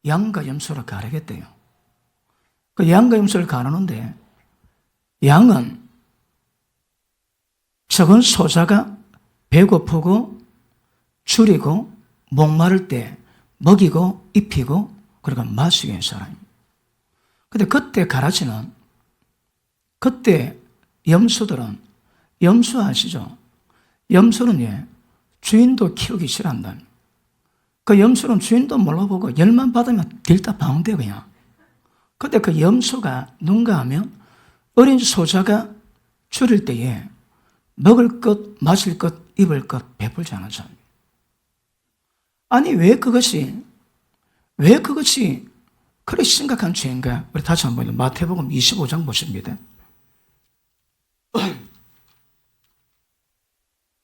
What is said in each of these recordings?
양과 염소를 가르겠대요. 그 양과 염소를 가르는데 양은 적은 소자가 배고프고 줄이고 목마를 때 먹이고 입히고 그리고 마시게 한 사람입니다. 근데 그때 가라지는 그때 염소들은 염소 아시죠? 염소는 주인도 키우기 싫어한다. 그 염소는 주인도 몰라보고 열만 받으면 들다 방대 그냥. 근데 그 염소가 누군가 하면 어린 소자가 줄일 때에 먹을 것, 마실 것, 입을 것 베풀지 않은 사람. 아니 왜 그것이 그렇게 심각한 죄인가? 우리 다시 한번 마태복음 25장 보십니다.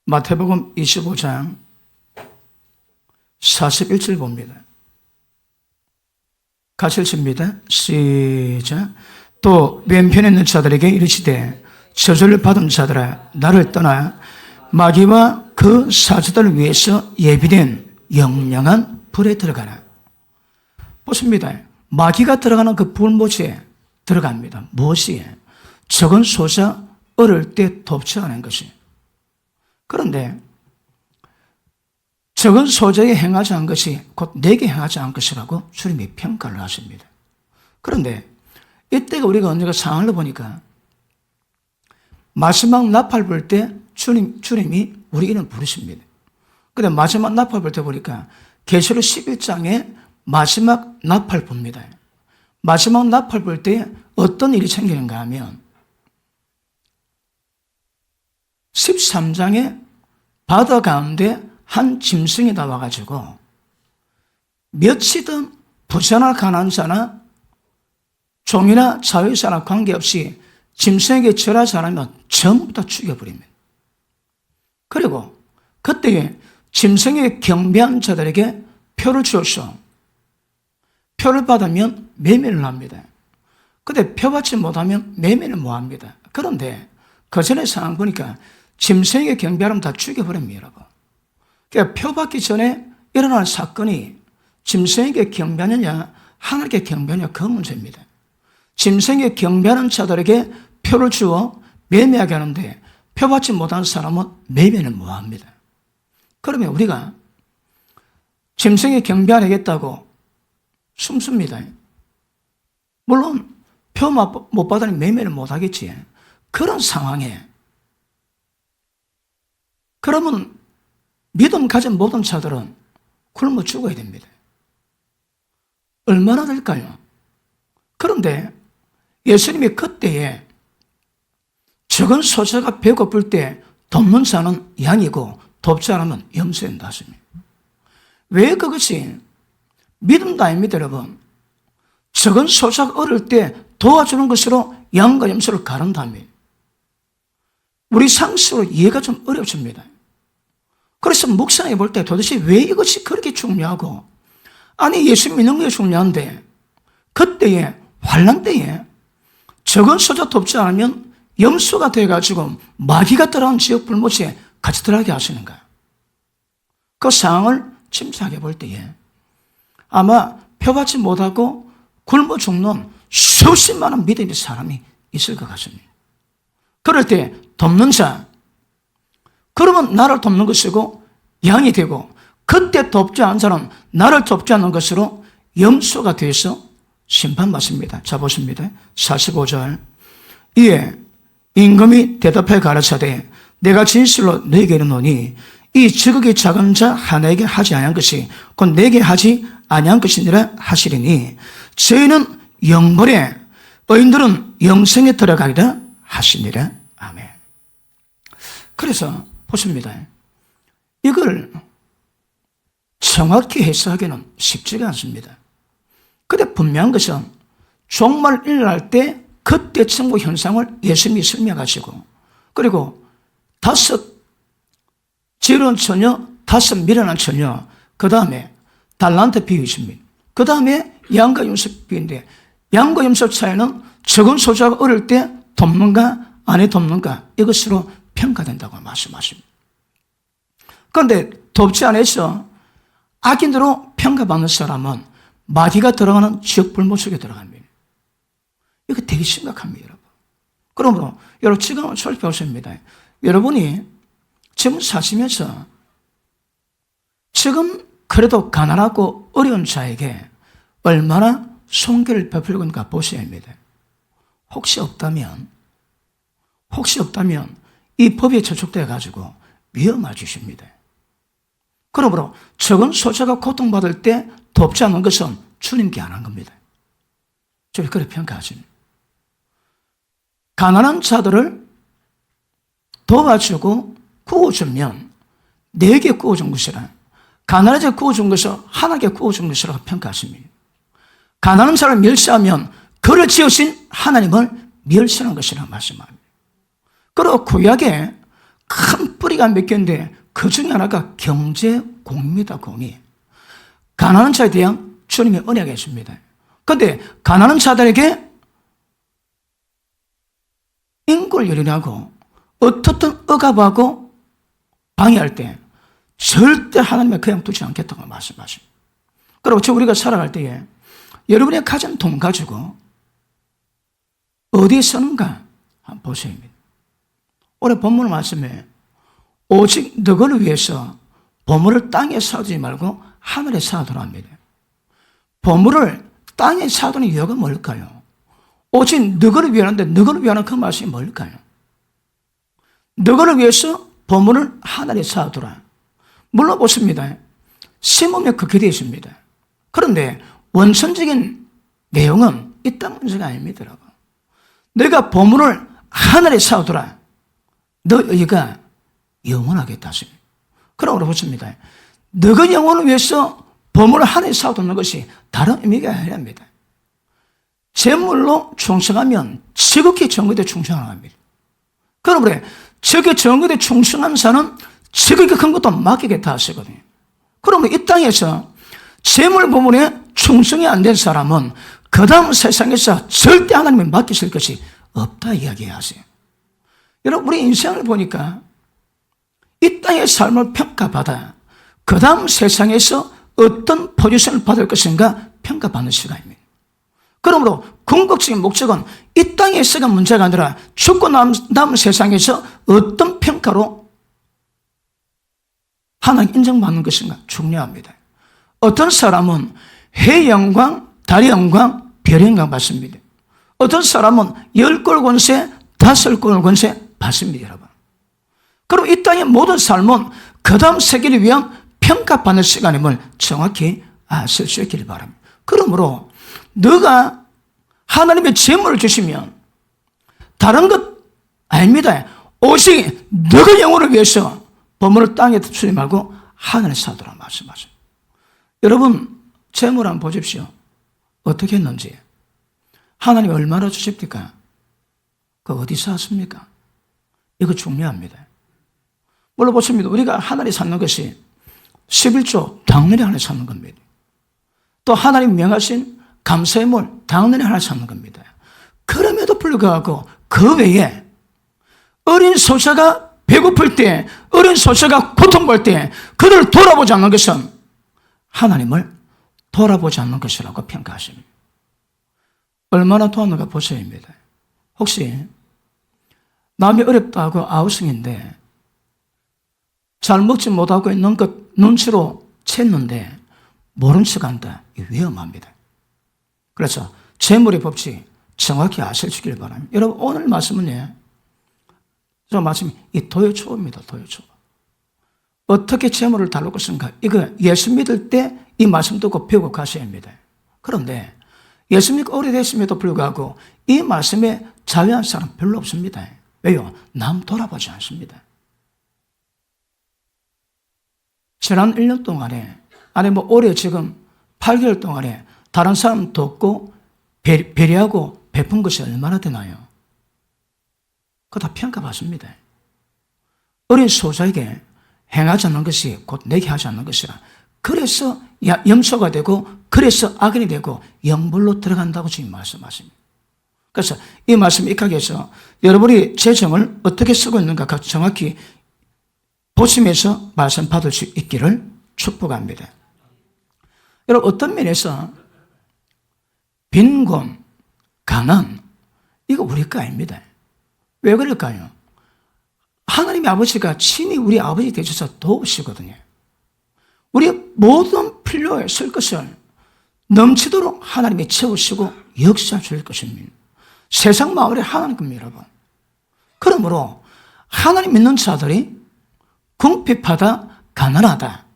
마태복음 25장 41절 봅니다. 같이 읽습니다. 시작. 또 왼편에 있는 자들에게 이르시되 저주를 받은 자들아 나를 떠나 마귀와 그 사자들을 위해서 예비된 영영한 불에 들어가라. 보십니다. 마귀가 들어가는 그 불못에 들어갑니다. 무엇이? 적은 소자 어릴 때 돕지 않은 것이. 그런데 적은 소자에 행하지 않은 것이 곧 내게 행하지 않은 것이라고 주님이 평가를 하십니다. 그런데 이때가 우리가 언제가 상황을 보니까 마지막 나팔 불 때 주님이 우리에게는 부르십니다. 그런데 마지막 나팔 불 때 보니까 계시록 11장에 마지막 나팔 봅니다. 마지막 나팔 불 때 어떤 일이 생기는가 하면 13장에 바다 가운데 한 짐승이 나와가지고 몇이든 부자나 가난한 자나 종이나 자유사나 관계없이 짐승에게 절하지 않으면 전부 다 죽여버립니다. 그리고 그때에 짐승에게 경배한 자들에게 표를 주어서 표를 받으면 매매를 합니다. 근데 표 받지 못하면 매매는 못합니다. 그런데 그 전에 상황 보니까 짐승에게 경배하면 다 죽여버립니다, 여러분. 그러니까 표 받기 전에 일어난 사건이 짐승에게 경배하느냐 하나님께 경배하느냐 그 문제입니다. 짐승에게 경배하는 자들에게 표를 주어 매매하게 하는데 표 받지 못하는 사람은 매매는 못합니다. 그러면 우리가 짐승에게 경배하겠다고 숨습니다. 물론 표 못 받으니 매매는 못하겠지. 그런 상황에 그러면 믿음 가진 모든 자들은 굶어 죽어야 됩니다. 얼마나 될까요? 그런데 예수님이 그때에 적은 소자가 배고플 때 돕는 자는 양이고 돕지 않으면 염소인다 하십니다. 왜 그것이 믿음도 아닙니다, 여러분. 적은 소자가 어릴 때 도와주는 것으로 양과 염소를 가른다면 우리 상식으로 이해가 좀 어렵습니다. 그래서 묵상해 볼 때 도대체 왜 이것이 그렇게 중요하고, 아니 예수 믿는 게 중요한데 그때에 환난 때에 적은 소자 돕지 않으면 염소가 돼가지고 마귀가 들어간 지역 불못에 같이 들어가게 하시는가? 그 상황을 침착해 볼 때에 아마 표받지 못하고 굶어 죽는 수십 많은 믿음의 사람이 있을 것 같습니다. 그럴 때 돕는 자, 그러면 나를 돕는 것이고 양이 되고, 그때 돕지 않은 사람, 나를 돕지 않는 것으로 염소가 되어서 심판받습니다. 자 보십니다. 45절. 이에 임금이 대답하여 가라사대 내가 진실로 너에게 이르노니 이 지극히 작은 자 하나에게 하지 아니한 것이 곧 내게 하지 아니한 것이니라 하시리니 저희는 영벌에 의인들은 영생에 들어가리라 하시니라. 아멘. 그래서 보십니다. 이걸 정확히 해석하기는 쉽지가 않습니다. 그런데 분명한 것은 종말 일어날 때 그때 천국 현상을 예수님이 설명하시고, 그리고 5 지혜로운 처녀, 5 미련한 처녀, 그 다음에 달란트 비유십니다. 그 다음에 양과 염소 비유인데, 양과 염소 차이는 적은 소자가 어릴 때 돕는가 아니 돕는가 이것으로 평가된다고 말씀하십니다. 그런데 돕지 않아서 악인으로 평가받는 사람은 마귀가 들어가는 지역 불모 속에 들어갑니다. 이거 되게 심각합니다, 여러분. 그러므로 여러분 지금 한번 살펴보십니다. 여러분이 지금 사시면서 지금 그래도 가난하고 어려운 자에게 얼마나 손길을 베풀고 있는가 보셔야 합니다. 혹시 없다면 이 법에 저촉되어 가지고 위험해지십니다. 그러므로 적은 소자가 고통받을 때 돕지 않는 것은 주님께 안 한 겁니다. 주님 그렇게 평가하십니다. 가난한 자들을 도와주고 구워주면 내게 구워준 것이라, 가난한 자를 구워준 것을 하나님께 구워준 것이라고 평가하십니다. 가난한 자를 멸시하면 그를 지으신 하나님을 멸시하는 것이라고 말씀합니다. 그리고 구약에 큰 뿌리가 몇 개인데 그 중에 하나가 경제 공입니다. 공의. 가난한 자에 대한 주님의 은혜가 있습니다. 그런데 가난한 자들에게 인골 열이라고 어떻든 억압하고 방해할 때 절대 하나님의 그냥 두지 않겠다고 말씀하십니다. 그리고 지금 우리가 살아갈 때에 여러분이 가진 돈 가지고 어디에 쓰는가 한번 보셔야 합니다. 오늘 본문 말씀에 오직 너를 위해서 보물을 땅에 쌓아두지 말고 하늘에 쌓아두라 합니다. 보물을 땅에 쌓아두는 이유가 뭘까요? 오직 너를 위하는데 너를 위하는 그 말씀이 뭘까요? 너를 위해서 보물을 하늘에 쌓아두라. 물론 보십니다. 심으면 그렇게 되어 있습니다. 그런데 원천적인 내용은 이 땅 문제가 아닙니다, 여러분. 너희가 보물을 하늘에 쌓아두라. 너희가 영원하겠다 하십니다. 그러므로 보십니다. 너희 영혼을 위해서 보물을 하늘에 쌓아두는 것이 다른 의미가 아니랍니다. 재물로 충성하면 지극히 정의에 충성하는 겁니다. 그러므로 저게 정의에 충성한 자는 지극히 큰 것도 맡기겠다 하시거든요. 그러면 이 땅에서 재물 부분에 충성이 안 된 사람은 그 다음 세상에서 절대 하나님이 맡기실 것이 없다 이야기하세요. 여러분 우리 인생을 보니까 이 땅의 삶을 평가받아 그 다음 세상에서 어떤 포지션을 받을 것인가 평가받는 시간입니다. 그러므로 궁극적인 목적은 이 땅에서가 문제가 아니라 죽고 남은 세상에서 어떤 평가로 하나님 인정받는 것인가 중요합니다. 어떤 사람은 해 영광, 달의 영광, 별의 영광 받습니다. 어떤 사람은 10골 권세, 5골 권세 받습니다, 여러분. 그리고 이 땅의 모든 삶은 그 다음 세계를 위한 평가받는 시간임을 정확히 아실 수 있기를 바랍니다. 그러므로 너가 하나님의 재물을 주시면 다른 것 아닙니다. 오직 너의 영혼을 위해서 보물을 땅에 두지 말고 하늘에 쌓아두라 말씀하세요. 여러분 재물 한번 보십시오. 어떻게 했는지. 하나님이 얼마나 주십니까? 그거 어디 쌓았습니까? 이거 중요합니다. 물론 보십니다. 우리가 하늘에 쌓는 것이 11조 당연히 하늘에 쌓는 겁니다. 또 하나님 명하신 감사의 물 당연히 하늘에 쌓는 겁니다. 그럼에도 불구하고 그 외에 어린 소자가 배고플 때, 어린 소자가 고통받을 때 그들을 돌아보지 않는 것은 하나님을 돌아보지 않는 것이라고 평가하십니다. 얼마나 도왔는가 보셔야 합니다. 혹시 남이 어렵다고 아우성인데 잘 먹지 못하고 있는 것 눈치로 챘는데 모른 척한다. 위험합니다. 그래서 재물의 법칙 정확히 아실 수 있기를 바랍니다. 여러분 오늘 말씀은요. 저 말씀이 이 도요초입니다. 도요초. 어떻게 재물을 다룰 것인가. 이거 예수 믿을 때 이 말씀 듣고 배우고 가셔야 합니다. 그런데 예수 믿고 오래됐음에도 불구하고 이 말씀에 자유한 사람 별로 없습니다. 왜요? 남 돌아보지 않습니다. 지난 1년 동안에 아니 뭐 올해 지금 8개월 동안에 다른 사람 돕고 배려하고 베푼 것이 얼마나 되나요? 그거 다 평가받습니다. 어린 소자에게 행하지 않는 것이 곧 내게 하지 않는 것이라. 그래서 염소가 되고 그래서 악인이 되고 영불로 들어간다고 지금 말씀하십니다. 그래서 이 말씀 익하게해서 여러분이 재정을 어떻게 쓰고 있는가 정확히 보시면서 말씀 받을 수 있기를 축복합니다. 여러분 어떤 면에서 빈곤, 가난, 이거 우리 거 아닙니다. 왜 그럴까요? 하나님의 아버지가 친히 우리 아버지 되셔서 도우시거든요. 우리 모든 필요에 쓸 것을 넘치도록 하나님이 채우시고 역사 주실 것입니다. 세상 마을에 하나님 겁니다, 여러분. 그러므로 하나님 믿는 자들이 궁핍하다, 가난하다,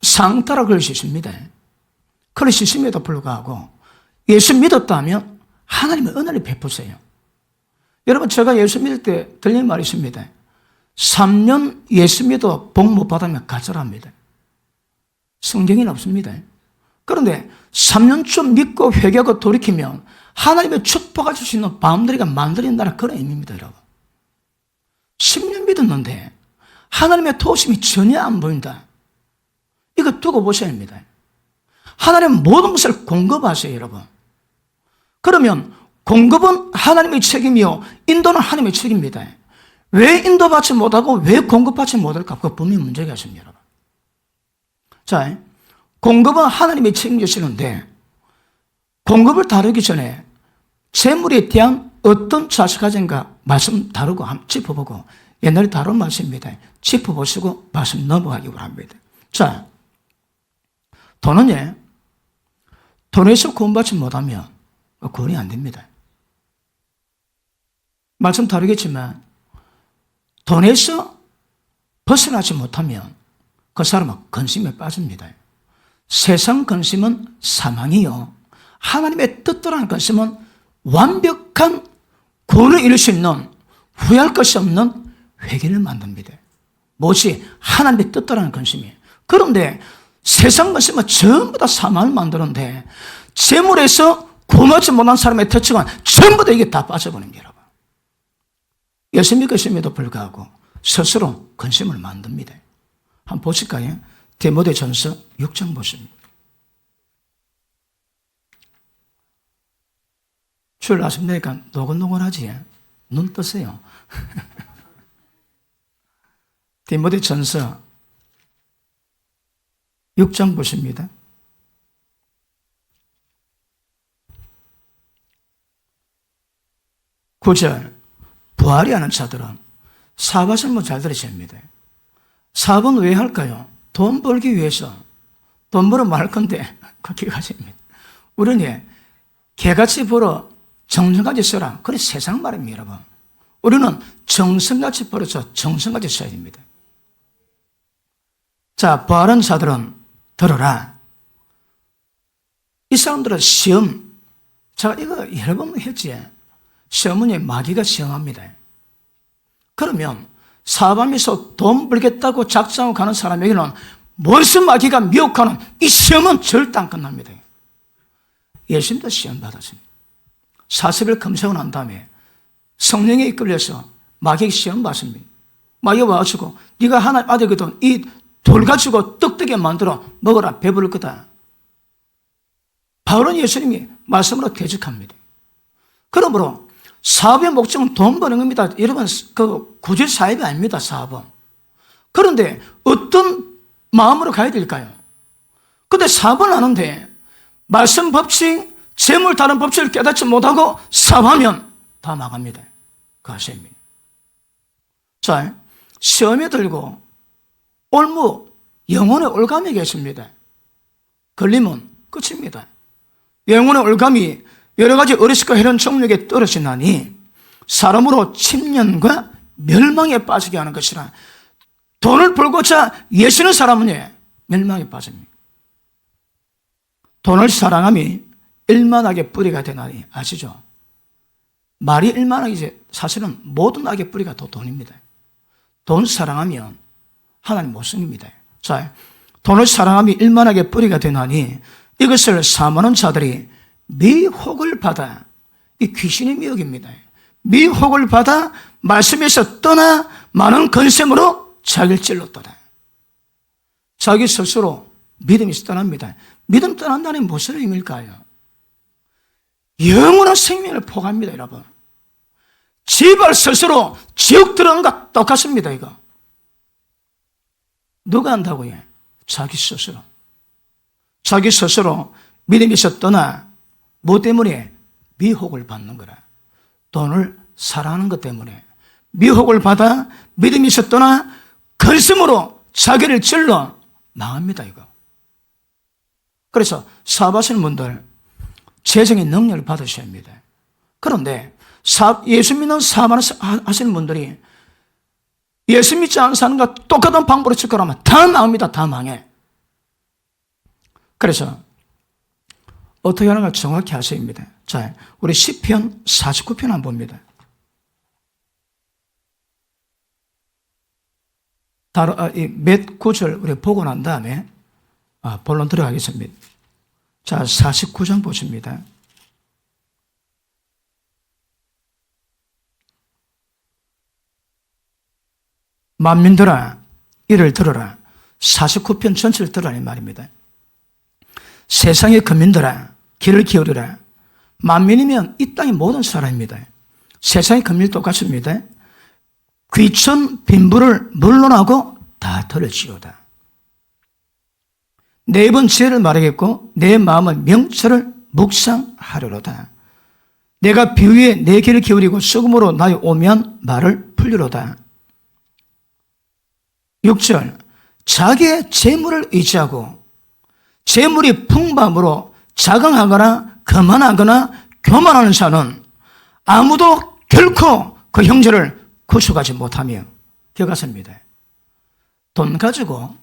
상따라 그럴 수 있습니다. 그럴 수 있음에도 불구하고 예수 믿었다면 하나님의 은혜를 베푸세요. 여러분, 제가 예수 믿을 때 들린 말이 있습니다. 3년 예수 믿어 복 못 받으면 가짜랍니다. 성경에는 없습니다. 그런데 3년쯤 믿고 회개하고 돌이키면 하나님의 축복을 줄 수 있는 바운더리가 만들어진다는 그런 의미입니다, 여러분. 10년 믿었는데 하나님의 도우심이 전혀 안 보인다. 이거 두고 보셔야 합니다. 하나님은 모든 것을 공급하세요, 여러분. 그러면 공급은 하나님의 책임이요, 인도는 하나님의 책임입니다. 왜 인도받지 못하고 왜 공급받지 못할까? 그거 분명히 문제가 있습니다, 여러분. 자, 공급은 하나님이 책임지시는데 공급을 다루기 전에 재물에 대한 어떤 자식가정인가 말씀 다루고 한번 짚어보고, 옛날에 다룬 말씀입니다. 짚어보시고 말씀 넘어가기 바랍니다. 자, 돈은요, 돈에서 구원받지 못하면 구원이 안 됩니다. 말씀 다루겠지만 돈에서 벗어나지 못하면 그 사람은 근심에 빠집니다. 세상 근심은 사망이요, 하나님의 뜻대로라는 근심은 완벽한 구원을 이룰 수 있는, 후회할 것이 없는 회개를 만듭니다. 무엇이? 하나님의 뜻대로라는 근심이에요. 그런데 세상 근심은 전부 다 사망을 만드는데 재물에서 구원하지 못한 사람의 특징은 전부 다 이게 다 빠져버린 게, 여러분. 예수 믿음에도 불구하고 스스로 근심을 만듭니다. 한번 보실까요? 디모데전서 6장 보십니다. 주일 아침 되니까 노곤노곤하지? 눈 뜨세요. 디모데전서 6장 보십니다. 9절, 부활이 하는 자들은 사업하시면 잘 들으셔야 합니다. 사업은 왜 할까요? 돈 벌기 위해서. 돈 벌어 말 건데 그렇게 가십니다. 우리는 개같이 벌어 정성같이 써라. 그래 세상 말입니다, 여러분. 우리는 정성같이 벌어서 정성같이 써야 됩니다. 자, 부활한 자들은 들어라. 이 사람들은 시험, 제가 이거 여러 번 했지. 시험은 마귀가 시험합니다. 그러면 사업하면서 돈 벌겠다고 작정하고 가는 사람에게는 무슨 마귀가 미혹하는 이 시험은 절대 안 끝납니다. 예수님도 시험 받았습니다. 40일 검색을 한 다음에 성령에 이끌려서 마귀에게 시험 받습니다. 마귀가 와가지고 네가 하나님 아들거든, 이 돌 가지고 떡되게 만들어 먹어라, 배부를 거다. 바울은 예수님이 말씀으로 대적합니다. 그러므로 사업의 목적은 돈 버는 겁니다. 여러분, 그 구제 사업이 아닙니다, 사업은. 그런데 어떤 마음으로 가야 될까요? 근데 사업을 하는데 말씀 법칙, 재물 다른 법칙을 깨닫지 못하고 사업하면 다 나갑니다. 그 아셈입니다. 자, 시험에 들고 영혼의 올감이 계십니다. 걸리면 끝입니다. 영혼의 올감이 여러 가지 어리석고 해로운 정욕에 떨어지나니 사람으로 침련과 멸망에 빠지게 하는 것이라. 돈을 벌고자 예시는 사람은 멸망에 빠집니다. 돈을 사랑함이 일만하게 뿌리가 되나니, 아시죠? 말이 일만하게, 사실은 모든 악의 뿌리가 또 돈입니다. 돈 사랑하면 하나님 못 섬깁니다. 자, 돈을 사랑함이 일만하게 뿌리가 되나니 이것을 사모하는 자들이 미혹을 받아, 이 귀신의 미혹입니다. 미혹을 받아 말씀에서 떠나 많은 건셈으로 자기를 찔렀더라. 자기 스스로 믿음이 떠납니다. 믿음 떠난다는 무슨 의미일까요? 영원한 생명을 포기합니다, 여러분. 제발 스스로 지옥 들어간 것 똑같습니다, 이거. 누가 한다고요? 자기 스스로. 자기 스스로 믿음이 있었더나 뭐 때문에? 미혹을 받는 거라. 돈을 사랑하는 것 때문에 미혹을 받아 믿음이 있었더나 근심으로 자기를 찔러 망합니다, 이거. 그래서 사업하시는 분들 재정의 능력을 받으셔야 합니다. 그런데 예수 믿는 사업하시는 분들이 예수 믿지 않는 사람과 똑같은 방법으로 접근하면 다 망합니다. 다 망해. 그래서 어떻게 하는가 정확히 하셔야 합니다. 자, 우리 시편 49편 한번 봅니다. 몇 구절 우리 보고 난 다음에 본론 들어가겠습니다. 자, 49장 보십니다. 만민들아 이를 들어라. 49편 전체를 들으라는 말입니다. 세상의 근민들아 귀를 기울이라. 만민이면 이 땅의 모든 사람입니다. 세상의 근민이 똑같습니다. 귀천 빈부를 물러나고 다 들을지어다. 내 입은 지혜를 말하겠고 내 마음은 명철을 묵상하려로다. 내가 비위에 내 귀를 기울이고 수금으로 나의 오면 말을 풀리로다. 6절 자기의 재물을 의지하고 재물이 풍부함으로 자긍하거나 거만하거나 교만하는 자는 아무도 결코 그 형제를 구속하지 못하며 기억하십니다. 돈 가지고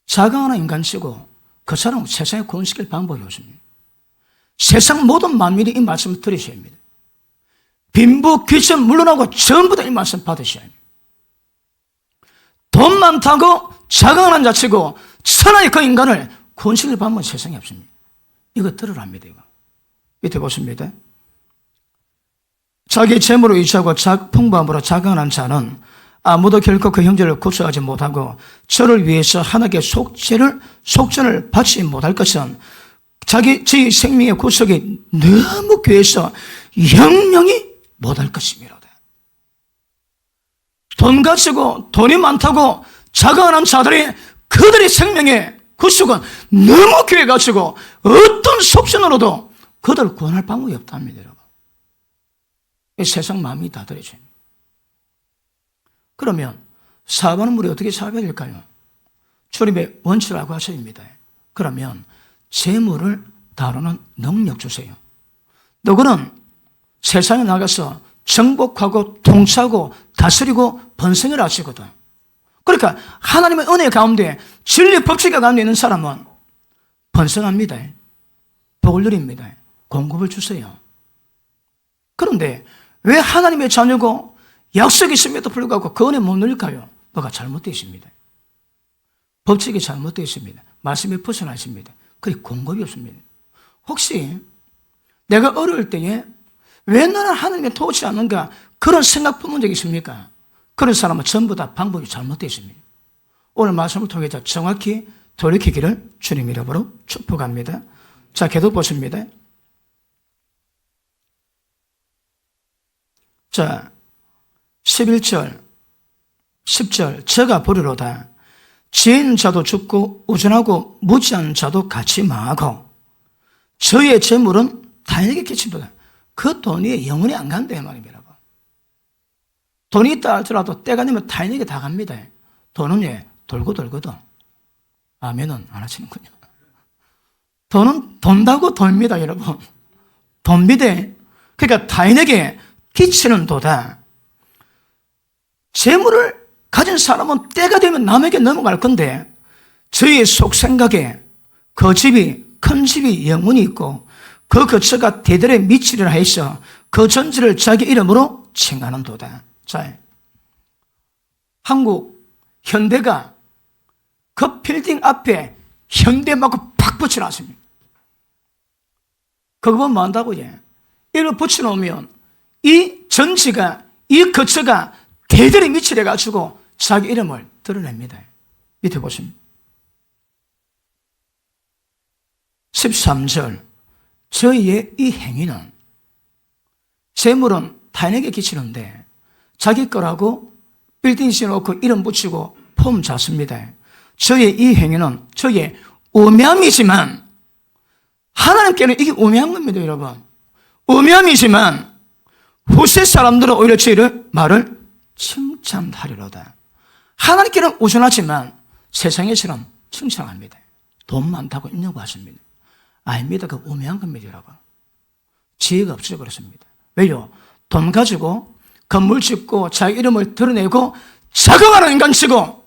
자강하는 인간치고 그 사람은 세상에 구원시킬 방법이 없습니다. 세상 모든 만민이 이 말씀을 들으셔야 합니다. 빈부 귀천 물러나고 전부 다 이 말씀 받으셔야 합니다. 돈 많다고 자강하는 자치고 천하의 그 인간을 구원시킬 방법은 세상에 없습니다. 이거 들으랍니다. 이거 밑에 보십니다. 자기 재물을 의지하고 풍부함으로 자강하는 자는 아무도 결코 그 형제를 구속하지 못하고 저를 위해서 하나님께 속전을 받지 못할 것은 자기 생명의 구속이 너무 귀해서 영영이 못할 것입니다. 돈 가지고 돈이 많다고 자강하는 자들이 그들의 생명의 구속은 너무 귀해가지고 어떤 속전으로도 그들을 구원할 방법이 없답니다. 여러분. 이 세상 마음이 다 들어져요. 그러면 사업하는 분이 어떻게 사업해야 될까요? 출입의 원칙이라고 하셔야 합니다. 그러면 재물을 다루는 능력 주세요. 너그는 세상에 나가서 정복하고 통치하고 다스리고 번성을 하시거든. 그러니까 하나님의 은혜 가운데 진리 법칙 가운데 있는 사람은 번성합니다. 복을 누립니다. 공급을 주세요. 그런데 왜 하나님의 자녀고 약속이 있음에도 불구하고 그 은혜 못 누릴까요? 뭐가 잘못되어 있습니다. 법칙이 잘못되어 있습니다. 말씀이 벗어나 있습니다. 그게 공급이 없습니다. 혹시 내가 어려울 때에 왜 나는 하나님의 도우지 않는가 그런 생각 품은 적 있습니까? 그런 사람은 전부 다 방법이 잘못되어 있습니다. 오늘 말씀을 통해서 정확히 돌이키기를 주님 이름으로 축복합니다. 자, 계속 보십니다. 자, 11절, 10절 저가 보리로다. 지혜 있는 자도 죽고 우준하고 무지한 자도 같이 망하고 저의 재물은 타인에게 끼친도다. 그 돈이 영원히 안 간다 말입니다. 돈이 있다 할지라도 때가 되면 타인에게 다 갑니다. 돈은 왜? 돌고 돌거든. 아멘은 안 하시는군요. 돈은 돈다고 돕니다, 여러분. 돕니다. 그러니까 타인에게 끼치는 도다. 재물을 가진 사람은 때가 되면 남에게 넘어갈 건데 저희 속생각에 그 집이 큰 집이 영원히 있고 그 거처가 대대에 미치리라 해서 그 전지를 자기 이름으로 칭하는 도다. 자, 한국 현대가 그 빌딩 앞에 현대 마크 팍 붙여놨습니다. 그거 보면 뭐 한다고 해? 이걸 붙여놓으면 이 전지가 이 거처가 대대에 미치려가지고 자기 이름을 드러냅니다. 밑에 보시면 13절 저희의 이 행위는 재물은 타인에게 끼치는데 자기 거라고 빌딩 씌워놓고 이름 붙이고 폼 잡습니다. 저의 이 행위는 저의 우매함이지만 하나님께는 이게 우매한 겁니다, 여러분. 우매함이지만 후세 사람들은 오히려 저희를 말을 칭찬하리로다. 하나님께는 우선하지만 세상에서는 칭찬합니다. 돈 많다고 인정받습니다. 아닙니다. 그 우매한 겁니다, 여러분. 지혜가 없어서 그렇습니다. 왜요? 돈 가지고 건물 짓고 자기 이름을 드러내고 자긍하는 인간 치고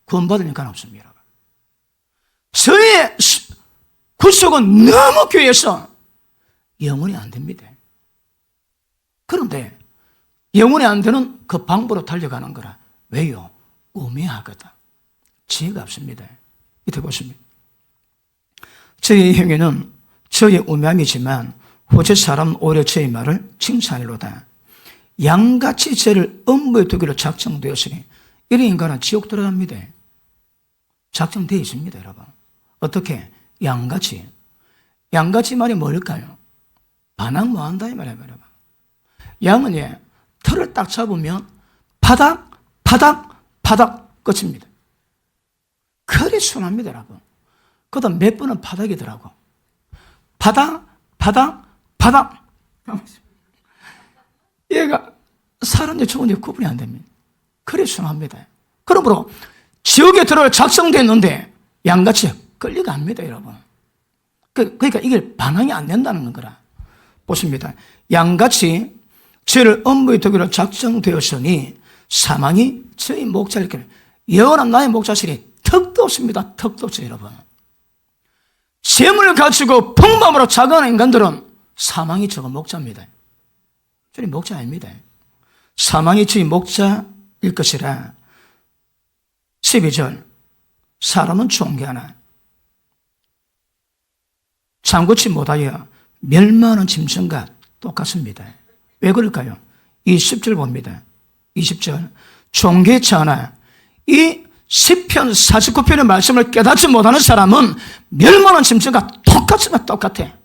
구원받을 인간 없습니다, 여러분. 저의 구속은 너무 귀해서 영원히 안 됩니다. 그런데 영원히 안 되는 그 방법으로 달려가는 거라. 왜요? 우매하거든. 지혜가 없습니다. 이때 보십니다. 저의 행위는 저의 우매함이지만 후세 사람은 오히려 저의 말을 칭찬하리로다. 양같이 죄를 엄부에 두기로 작정되었으니 이런 인간은 지옥 들어갑니다. 작정되어 있습니다, 여러분. 어떻게? 양같이. 양같이 말이 뭘까요? 반항 뭐한다 이 말이에요, 여러분. 양은 털을 딱 잡으면 바닥, 바닥, 바닥 끝입니다. 그리 순합니다, 여러분. 그러다 몇 번은 바닥이더라고. 바닥, 바닥, 바닥. 얘가 사람들 좋은데 구분이 안 됩니다. 그리 순합니다. 그러므로 지옥에 들어올 작성됐는데 양같이 끌려갑니다, 여러분. 그러니까 이게 반항이 안 된다는 거라. 보십니다. 양같이 죄를 엄부에 두기로 작정되었으니 사망이 저희 목자일 거예요. 영원한 나의 목자실이 턱도 없습니다. 턱도 없어요, 여러분. 재물을 가지고 풍부함으로 자가하는 인간들은 사망이 저거 목자입니다. 저희 목자 아닙니다. 사망이 저희 목자일 것이라. 12절 사람은 존귀하나 장구치 못하여 멸망하는 짐승과 똑같습니다. 왜 그럴까요? 이 10절 봅니다. 20절 존귀치 않아 이 시편 49편의 말씀을 깨닫지 못하는 사람은 멸망하는 짐승과 똑같아.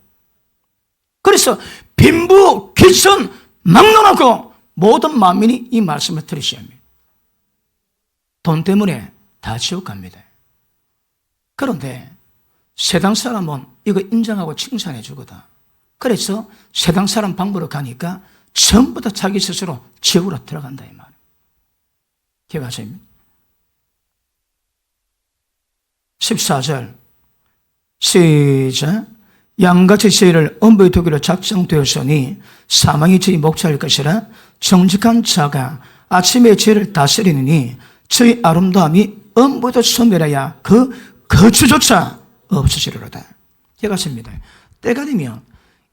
그래서 빈부, 귀천, 막론하고 모든 만민이 이 말씀을 들으셔야 합니다. 돈 때문에 다 지옥 갑니다. 그런데 세상 사람은 이거 인정하고 칭찬해 주거든. 그래서 세상 사람 방법으로 가니까 전부 다 자기 스스로 지옥으로 들어간다 이 말이에요. 기억하세요? 14절 시작 양같이 죄를 엄부에 두기로 작정되었으니 사망이 저희 목자일 것이라 정직한 자가 아침에 죄를 다스리느니 저희 아름다움이 엄부에도 소멸해야 그 거처조차 없어지리로다. 기억하십니다. 때가 되면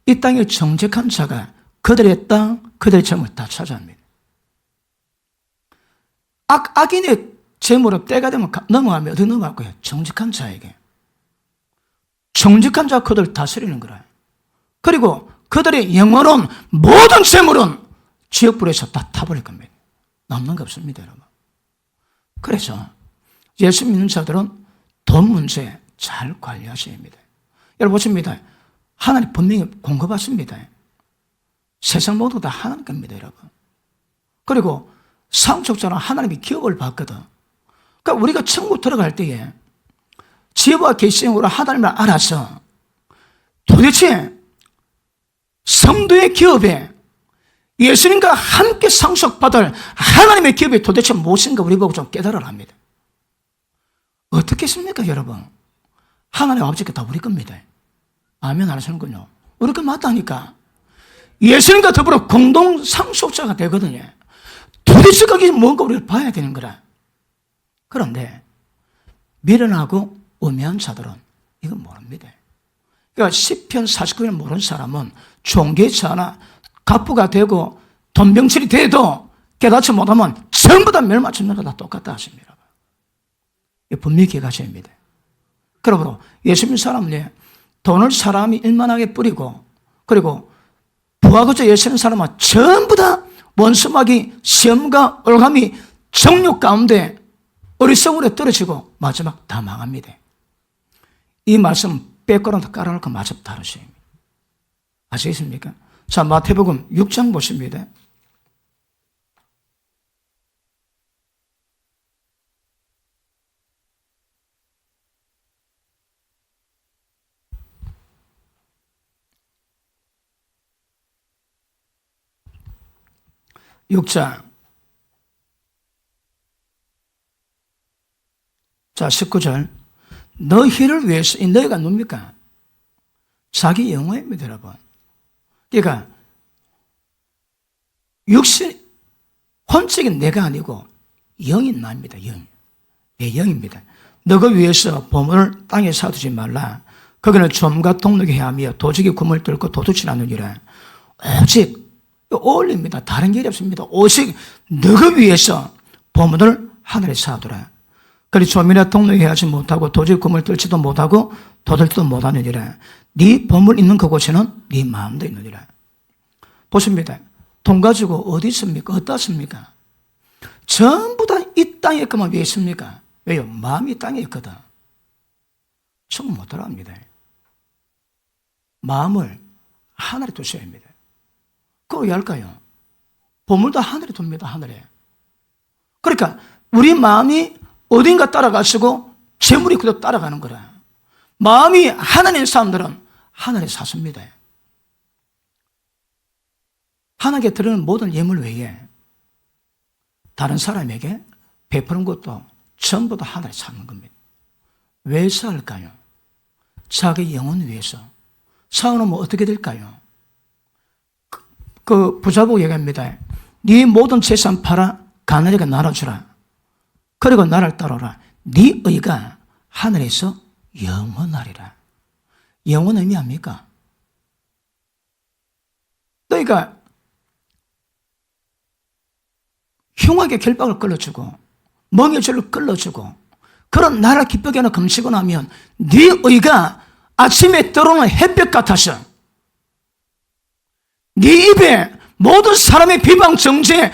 이 땅에 정직한 자가 그들의 땅, 그들의 재물 다 차지합니다. 악인의 재물은 때가 되면 넘어가면 어디 넘어갈거예요? 정직한 자에게. 정직한 자가 그들을 다스리는 거라. 그리고 그들의 영원한 모든 재물은 지옥불에서 다 타버릴 겁니다. 남는 게 없습니다, 여러분. 그래서 예수 믿는 자들은 돈 문제 잘 관리하셔야 합니다. 여러분 보십니다. 하나님 분명히 공급받습니다. 세상 모두 다 하나님 겁니다, 여러분. 그리고 상속자는 하나님이 기업을 받거든. 그러니까 우리가 천국 들어갈 때에 지혜와 계시형으로 하나님을 알아서 도대체 성도의 기업에 예수님과 함께 상속받을 하나님의 기업이 도대체 무엇인가 우리 보고 좀 깨달아야 합니다. 어떻게 했습니까, 여러분? 하나님 아버지께 다 우리 겁니다. 아멘 안 하시는군요. 우리 거 맞다니까. 예수님과 더불어 공동 상속자가 되거든요. 도대체 그게 뭔가 우리를 봐야 되는 거라. 그런데 미련하고 우매한 자들은 이건 모릅니다. 그러니까 시편 49편을 모르는 사람은 존귀치 않아 갑부가 되고 돈병칠이 돼도 깨닫지 못하면 전부 다 멸망치는 거 다 똑같다 하십니다. 분명히 기억하셔야 합니다. 그러므로 예수 믿는 사람은 돈을 사람이 일만하게 뿌리고 그리고 부하고자 예수 믿는 사람은 전부 다 원수막이 시험과 올감이 정욕 가운데 어리석으로 떨어지고 마지막 다 망합니다. 이 말씀 빼거나 깔아놓고 마저 다루셔야 합니다. 아시겠습니까? 자, 마태복음 6장 보십니다. 6장 자 19절 너희를 위해서 이 너희가 누굽니까? 자기 영혼입니다 여러분. 그러니까 육신 혼적인 내가 아니고 영이 나입니다. 영. 내 영입니다. 너가 위해서 보물을 땅에 사두지 말라. 거기는 좀과 동력이 헤하며 도적이 구멍을 뚫고 도둑질 하느니라. 오직 어울립니다. 다른 길이 없습니다. 오직 너가 위해서 보물을 하늘에 사두라. 그리 좀이나 동력이 헤하지 못하고 도적이 구멍을 뚫지도 못하고 도둑질도 못하느니라. 네 보물 있는 그곳에는 네 마음도 있느니라. 보십니다. 돈 가지고 어디 있습니까? 어디다 씁니까? 전부 다 이 땅에 있고만 왜 있습니까? 왜요? 마음이 땅에 있거든. 천국 못 들어갑니다. 마음을 하늘에 두셔야 합니다. 그걸 왜 할까요? 보물도 하늘에 둡니다. 하늘에. 그러니까 우리 마음이 어딘가 따라가시고 재물이 그대로 따라가는 거라. 마음이 하나님 사람들은 하늘에 사십니다. 하나님께 드리는 모든 예물 외에 다른 사람에게 베푸는 것도 전부 다 하늘에 사는 겁니다. 왜 살까요? 자기 영혼 위해서. 사오면 어떻게 될까요? 그 부자보고 얘기합니다. 네 모든 재산 팔아 가난하게 나눠주라. 그리고 나를 따르라. 네 의가 하늘에서 영원하리라. 영원 의미합니까? 너희가 흉하게 결박을 끌어주고 멍에줄을 끌어주고 그런 나를 기쁘게 하는 금식을 하면 네 의가 아침에 들어오는 햇볕 같아서 네 입에 모든 사람의 비방 정죄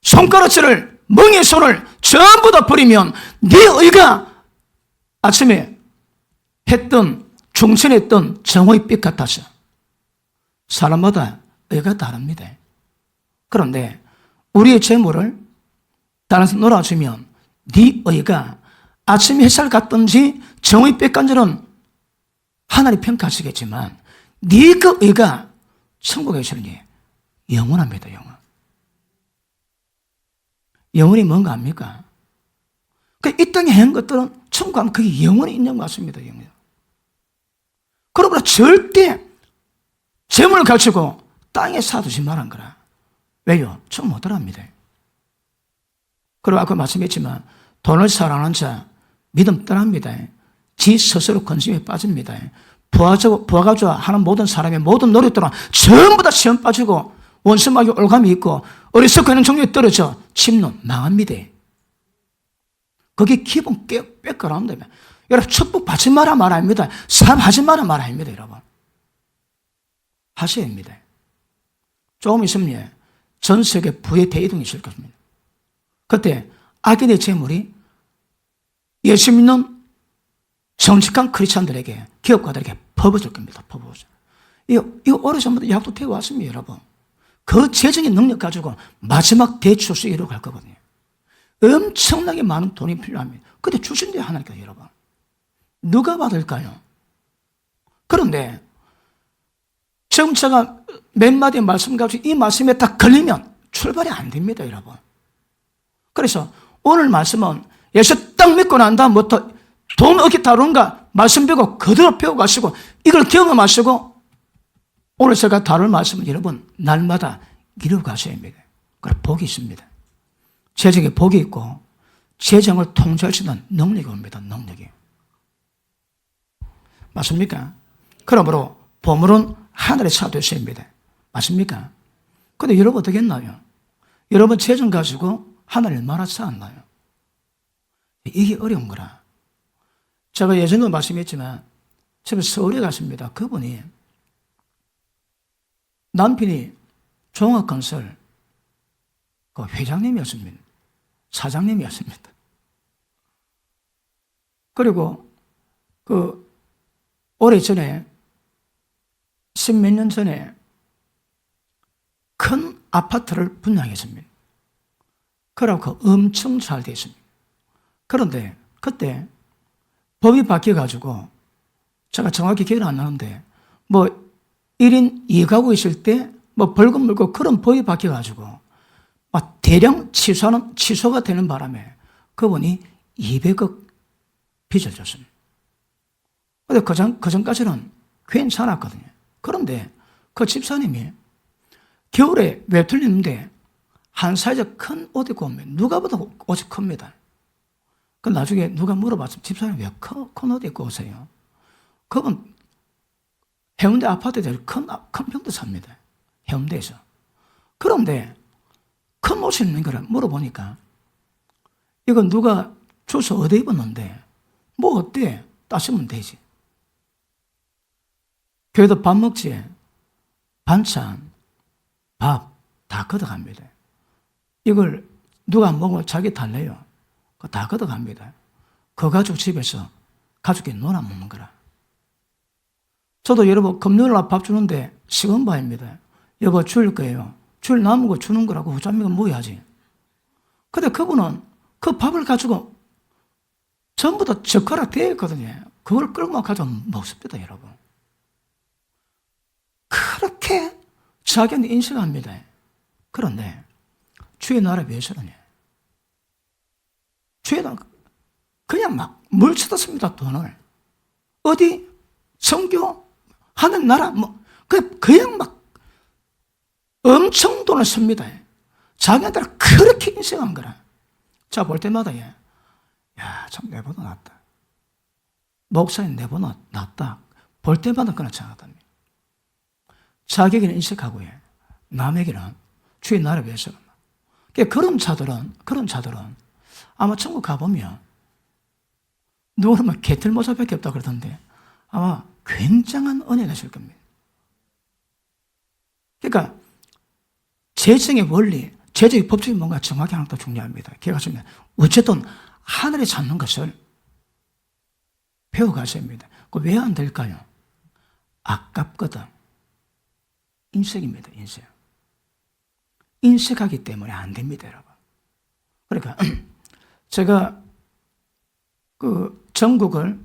손가락질을 멍에 손을 전부 다 버리면 네 의가 아침에 했던 중천했던 정오의 빛 같아서 사람마다 의가 다릅니다. 그런데 우리의 재물을 다른 사람 놀아주면 네 의가 아침 햇살 같든지 정오의 빛 같은지는 하나님 평가하시겠지만 네 그 의가 천국에 계시는 영원합니다. 영원. 영원이 뭔가 압니까? 이 땅에 한 것들은 천국 가면 그게 영원히 있는 것 같습니다. 영원. 그러므로 절대 재물을 가지고 땅에 사두지 말한 거라. 왜요? 천국 못 들어갑니다. 그리고 아까 말씀했지만 돈을 사랑하는 자 믿음 떠납니다. 지 스스로 근심에 빠집니다. 부하가지고 하는 모든 사람의 모든 노력들은 전부 다 시험 빠지고 원수마귀 올감이 있고 어리석은 종류에 떨어져 침론 망합니다. 그게 기본 뺏겨나옵니다. 여러분 축복 받지 마라 말 아닙니다. 사업하지 마라 말 아닙니다. 여러분 하셔야 합니다. 조금 있으면 전 세계 부의 대이동이 있을 것입니다. 그때 악인의 재물이 예수 믿는 정직한 크리스찬들에게 기업가들에게 퍼부어질 겁니다. 퍼부어져. 이거 오래전부터 약도 태워왔습니다. 여러분. 그 재정의 능력 가지고 마지막 대출수 이루어갈 거거든요. 엄청나게 많은 돈이 필요합니다. 근데 주신대요 하나님께서 여러분. 누가 받을까요? 그런데 지금 제가 몇 마디 말씀 가지고 이 말씀에 딱 걸리면 출발이 안 됩니다. 여러분. 그래서 오늘 말씀은 예수 딱 믿고 난 다음부터 돈 어떻게 다루는가 말씀 배우고 그대로 배워가시고 이걸 경험하시고 오늘 제가 다룰 말씀은 여러분 날마다 이루어가셔야 합니다. 그래 복이 있습니다. 재정에 복이 있고 재정을 통제할 수 있는 능력이 옵니다. 능력이. 맞습니까? 그러므로 보물은 하늘에 사두셔야 합니다. 맞습니까? 근데 여러분 어떻게 했나요? 여러분 재정 가지고 하늘을 얼마나 쌓았나요? 이게 어려운 거라. 제가 예전에도 말씀했지만 제가 서울에 갔습니다. 그분이 남편이 종합건설 그 회장님이었습니다. 사장님이었습니다. 그리고 그 오래전에 십몇 년 전에 큰 아파트를 분양했습니다. 그러고 엄청 잘 됐습니다. 그런데 그때 법이 바뀌어가지고 제가 정확히 기억이 안 나는데 뭐 1인 2가구 있을 때 뭐 벌금 물고 그런 법이 바뀌어가지고 대량 취소가 되는 바람에 그분이 200억 빚을 졌습니다. 근데 그전까지는 괜찮았거든요. 그런데 그 집사님이 겨울에 외투를 입는데 한 사이즈 큰 옷 입고 오면 누가 봐도 옷이 큽니다. 그 나중에 누가 물어봤으면 집사님 왜 큰 옷 입고 오세요? 그분 해운대 아파트에 큰 평도 삽니다. 해운대에서. 그런데 큰 옷이 있는 거를 물어보니까 이건 누가 줘서 어디 입었는데 뭐 어때? 따시면 되지. 교회도 밥 먹지. 반찬, 밥 다 걷어갑니다. 이걸 누가 먹으면 자기 달래요. 그거 다 걷어갑니다. 그 가족 집에서 가족이 놀아 먹는 거라. 저도 여러분 금요일날 밥 주는데 시금바입니다. 여보 줄 거예요. 줄 남은 거 주는 거라고 후자미가 뭐야지. 근데 그분은 그 밥을 가지고 전부 다 젓가락 되어 있거든요. 그걸 끌고 가지고 먹습니다, 여러분. 그렇게 자기는 인식합니다. 그런데 주의 나라 위해서는요. 주의 나라 그냥 막 물쳐뜯습니다, 돈을. 어디 선교 하는 나라 그냥 막 엄청 돈을 씁니다. 자기한테는 그렇게 인식한 거라. 자, 볼 때마다 야, 참 내보다 낫다. 목사님 내보다 낫다. 볼 때마다 그런 생각합니다. 자기에게는 인식하고 남에게는 주의 나라를 위해서. 그런 자들은 아마 천국 가보면 누구는 개털모자밖에 없다 그러던데 아마 굉장한 은혜가 있을 겁니다. 그러니까 재정의 원리, 재정의 법칙이 뭔가 정확히 하는 것도 중요합니다. 기억하시면 어쨌든 하늘에 찾는 것을 배워가셔야 합니다. 왜 안 될까요? 아깝거든. 인색입니다. 인색하기 때문에 안 됩니다, 여러분. 그러니까 제가 그 전국을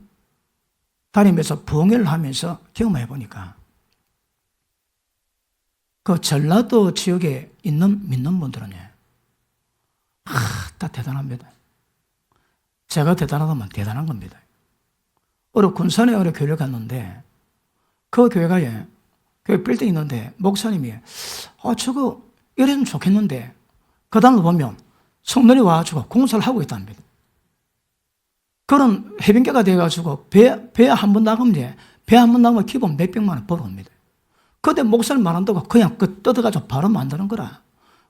다니면서 부흥회를 하면서 경험해 보니까 그 전라도 지역에 있는 믿는 분들은요, 다 대단합니다. 제가 대단하다면 대단한 겁니다. 어느 군산에 어느 교회를 갔는데 그 교회가 교회 빌딩이 있는데 목사님이 저거 이러면 좋겠는데 그 다음에 보면 성도들이 와가지고 공사를 하고 있답니다. 그런 해변가가 돼가지고 배 한 번 나가면 배 한 번 나가면 기본 몇백만 원 벌어옵니다. 그때 목사님 말한다고 그냥 뜯어가지고 바로 만드는 거라.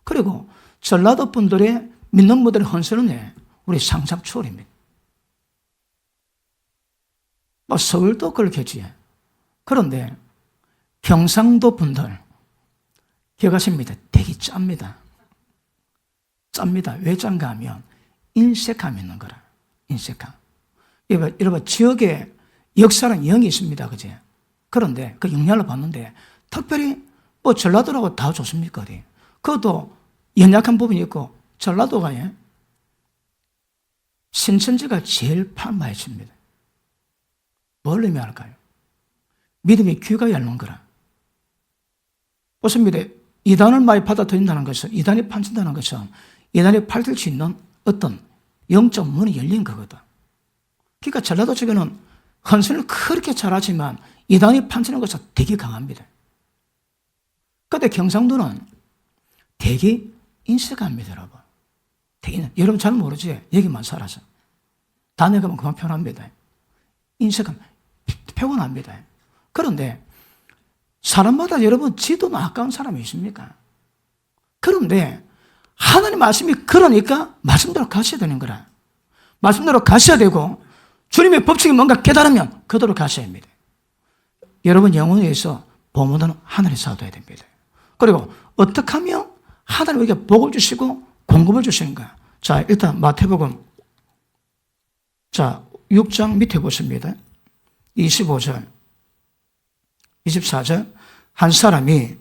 그리고 전라도 분들의 믿는 분들의 헌신은 우리 상상 초월입니다. 서울도 그렇겠지. 그런데 경상도 분들 기억하십니다. 되게 짭니다. 왜 짠가 하면 인색함이 있는 거라. 인색함. 여러분 지역에 역사는 영이 있습니다. 그지? 그런데 그 영향을 받는데 특별히 전라도라고 다 좋습니까? 그것도 연약한 부분이 있고 전라도가 신천지가 제일 판마해집니다. 뭘 의미할까요? 믿음이 귀가 열린 거라. 보십니다. 이단을 많이 받아들인다는 것은, 이단이 판친다는 것은 이단이 팔릴 수 있는 어떤 영적 문이 열린 거거든. 그러니까 전라도 쪽에는 헌신을 그렇게 잘하지만 이단이 판치는 것은 되게 강합니다. 그런데 경상도는 되게 인색합니다, 여러분. 되게, 여러분 잘 모르지? 여기만 살아서. 다음에 가면 그만 편합니다. 인색함, 피곤합니다. 그런데 사람마다 여러분 지도는 아까운 사람이 있습니까? 그런데 하나님 말씀이 그러니까 말씀대로 가셔야 되는 거라. 말씀대로 가셔야 되고 주님의 법칙이 뭔가 깨달으면 그대로 가셔야 합니다. 여러분 영혼에 의해서 보모는 하늘에서 얻어야 됩니다. 그리고 어떻게 하면 하나님 우리에게 복을 주시고 공급을 주시는가? 자, 일단 마태복음 6장 밑에 보십니다. 25절, 24절. 한 사람이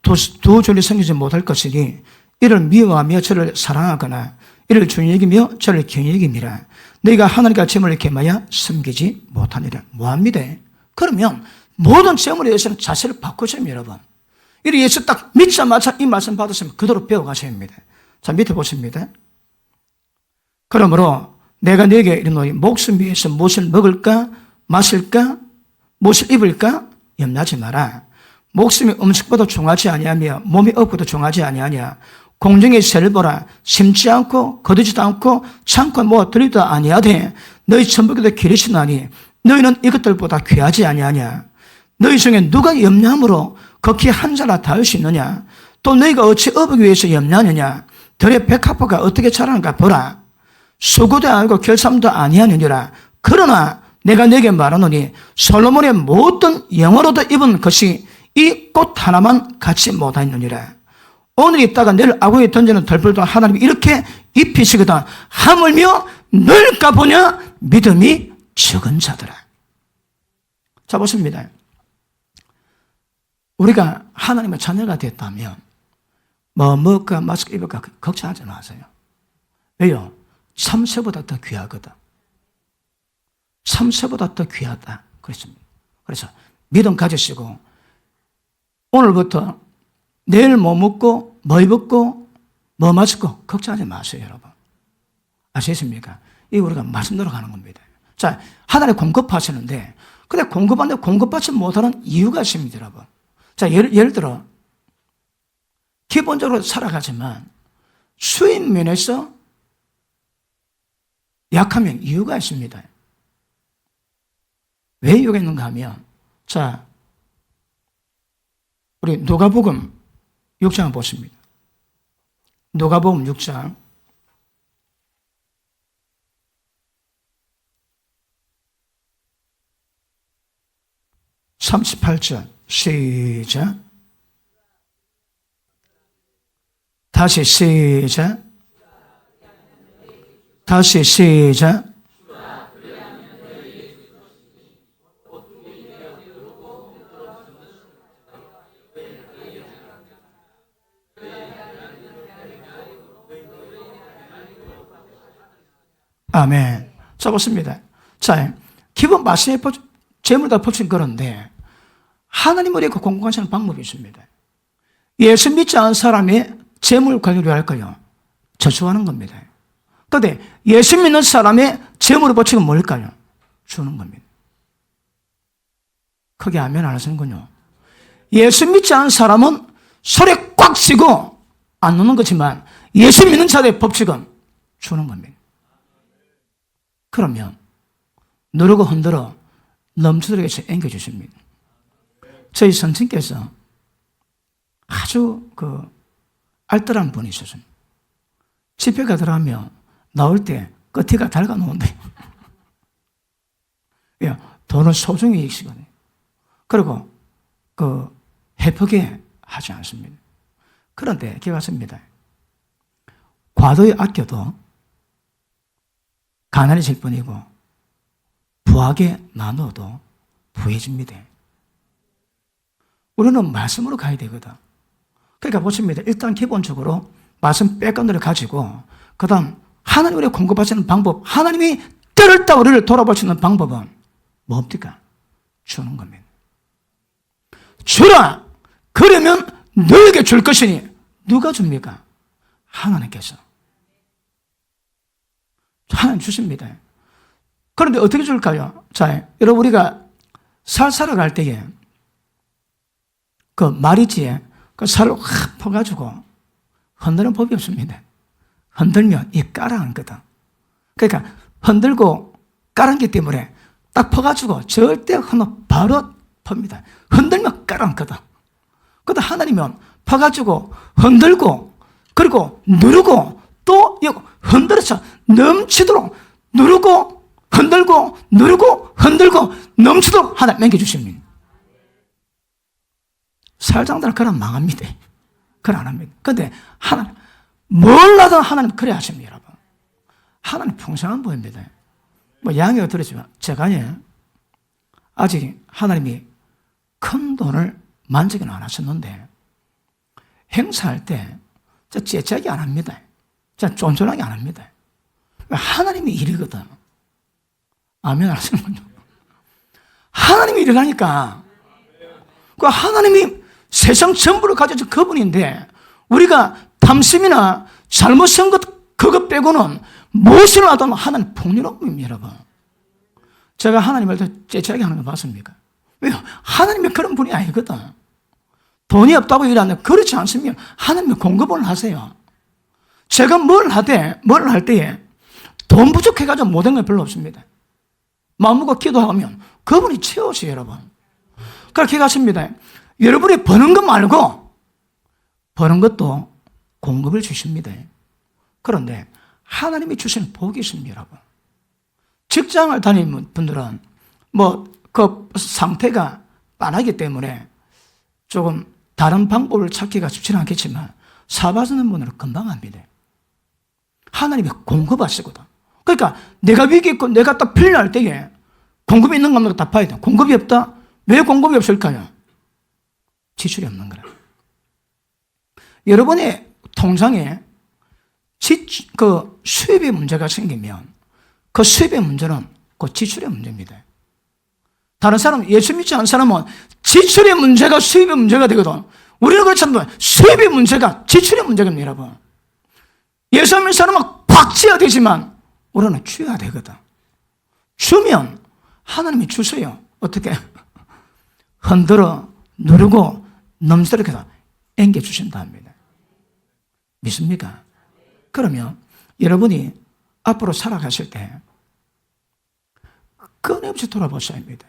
두 줄이 섬기지 못할 것이니 이를 미워하며 저를 사랑하거나 이를 주인 여기며 저를 경히 여김이라. 너희가 하나님과 재물을 겸하여 섬기지 못하니라. 뭐합니다? 그러면 모든 재물에 대해서는 자세를 바꾸셔야 합니다, 여러분. 이를 예수 딱 믿자마자 이 말씀 받으시면 그대로 배워가셔야 합니다. 자, 밑에 보십니다. 그러므로 내가 네게 이르노니 목숨 위해서 무엇을 먹을까 마실까 무엇을 입을까 염려하지 마라. 목숨이 음식보다 중하지 아니하며 몸이 업보다 중하지 아니하냐. 공중의 새를 보라. 심지 않고 거두지도 않고 창고에 모아 들이도 아니하되 너희 천부에도 기르시나니 너희는 이것들보다 귀하지 아니하냐. 너희 중에 누가 염려함으로 걷기 한 자나 닿을 수 있느냐. 또 너희가 어찌 업하기 위해서 염려하느냐. 들의 백합화가 어떻게 자라는가 보라. 수고도 아니고 결삼도 아니하느니라. 그러나 내가 네게 말하노니 솔로몬의 모든 영어로도 입은 것이 이 꽃 하나만 갖지 못하였느니라. 오늘 입다가 내일 아구에 던지는 덜불도 하나님이 이렇게 입히시거든. 하물며 늘까 보냐 믿음이 적은 자들아. 자, 보십니다. 우리가 하나님의 자녀가 됐다면 뭐 먹을까 마실까 입을까 걱정하지 마세요. 왜요? 참새보다 더 귀하거든. 참새보다 더 귀하다 그랬습니다. 그래서 믿음 가지시고 오늘부터 내일 뭐 먹고 뭐 입고 뭐 마시고 걱정하지 마세요, 여러분. 아시겠습니까? 이게 우리가 말씀대로 가는 겁니다. 자, 하나님 공급하시는데 근데 공급하는데 공급받지 못하는 이유가 있습니다, 여러분. 자, 예를 들어 기본적으로 살아가지만 수입 면에서 약하면 이유가 있습니다. 왜 이유가 있는가 하면, 자, 우리 누가복음 6장을 보십니다. 누가복음 6장 38절 시작. 다시 시작. 다시 시작. 아멘. 자, 보십니다. 자, 기본 말씀에 재물 다 붙인 그런데 하나님 우리에게 공급하시는 방법이 있습니다. 예수 믿지 않은 사람이 재물 관리를 할까요? 저축하는 겁니다. 그런데 예수 믿는 사람의 재물의 법칙은 뭘까요? 주는 겁니다. 크게 아멘 안 하시는군요. 예수 믿지 않은 사람은 소리 꽉 쥐고 안 놓는 거지만 예수 믿는 자의 법칙은 주는 겁니다. 그러면 누르고 흔들어 넘치도록 앵겨주십니다. 저희 선생님께서 아주 알뜰한 분이 있었습니다. 집회 가더라면 나올 때 끝에가 달가 놓은데 돈을 소중히 익히거든요. 그리고 해프게 하지 않습니다. 그런데 기억하십니다. 과도히 아껴도 가난해질 뿐이고 부하게 나눠도 부해집니다. 우리는 말씀으로 가야 되거든. 그러니까 보십니다. 일단 기본적으로 말씀 백그라운드를 가지고 그 다음 하나님 우리가 공급하시는 방법, 하나님이 때를 따 우리를 돌아볼 수 있는 방법은 뭡니까? 주는 겁니다. 주라! 그러면 너에게 줄 것이니 누가 줍니까? 하나님께서. 하나님 주십니다. 그런데 어떻게 줄까요? 자, 여러분 우리가 살 사러 갈 때에 마리지에 살을 확 퍼가지고 흔드는 법이 없습니다. 흔들면 이 깔아앉거든. 그러니까 흔들고 깔아앉기 때문에 딱 퍼가지고 절대 흔들면 바로 팝니다. 흔들면 깔아앉거든. 그런데 하나님은 퍼가지고 흔들고 그리고 누르고 또 흔들어서 넘치도록 누르고 흔들고 누르고 흔들고 넘치도록 하나님 남겨주십니다. 살장들 그럼 망합니다. 그건 안 합니다. 그런데 하나님 몰라도 하나님 그래 하십니다. 여러분. 하나님 풍성한 분입니다. 양해가 들었지만 제가 아직 하나님이 큰 돈을 만지기는 안 하셨는데 행사할 때 째짝이 안 합니다. 쫀쫀하게 안 합니다. 하나님이 일이거든. 아멘 하시는군요. 하나님이 일하니까 하나님이 세상 전부를 가져준 그분인데 우리가 탐심이나 잘못한 것, 그것 빼고는 무엇을 하든 하나님 풍요로움입니다, 여러분. 제가 하나님을 째째하게 하는 거 봤습니까? 왜요? 하나님이 그런 분이 아니거든. 돈이 없다고 일하는데 그렇지 않으면 하나님이 공급을 하세요. 제가 뭘 할 때에 돈 부족해가지고 못한 건 별로 없습니다. 마음먹고 기도하면 그분이 채우세요, 여러분. 그렇게 가십니다. 여러분이 버는 것 말고 버는 것도 공급을 주십니다. 그런데 하나님이 주신 복이 있습니다, 여러분. 직장을 다니는 분들은 그 상태가 빤하기 때문에 조금 다른 방법을 찾기가 쉽지는 않겠지만 사업하시는 분들은 금방 합니다. 하나님이 공급하시거든. 그러니까 내가 위기 있고 내가 딱 필요할 때에 공급이 있는 것만 다 봐야 돼. 공급이 없다? 왜 공급이 없을까요? 지출이 없는 거라. 여러분의 통장에 수입의 문제가 생기면 그 수입의 문제는 그 지출의 문제입니다. 다른 사람, 예수 믿지 않는 사람은 지출의 문제가 수입의 문제가 되거든. 우리는 그렇지 않습니다. 수입의 문제가 지출의 문제입니다, 여러분. 예수 믿는 사람은 꽉 쥐어야 되지만 우리는 쥐어야 되거든. 주면 하나님이 주세요. 어떻게? 흔들어 누르고 넘스럽게 해서 앵겨주신다 합니다. 믿습니까? 그러면 여러분이 앞으로 살아가실 때 끊임없이 돌아보셔야 합니다.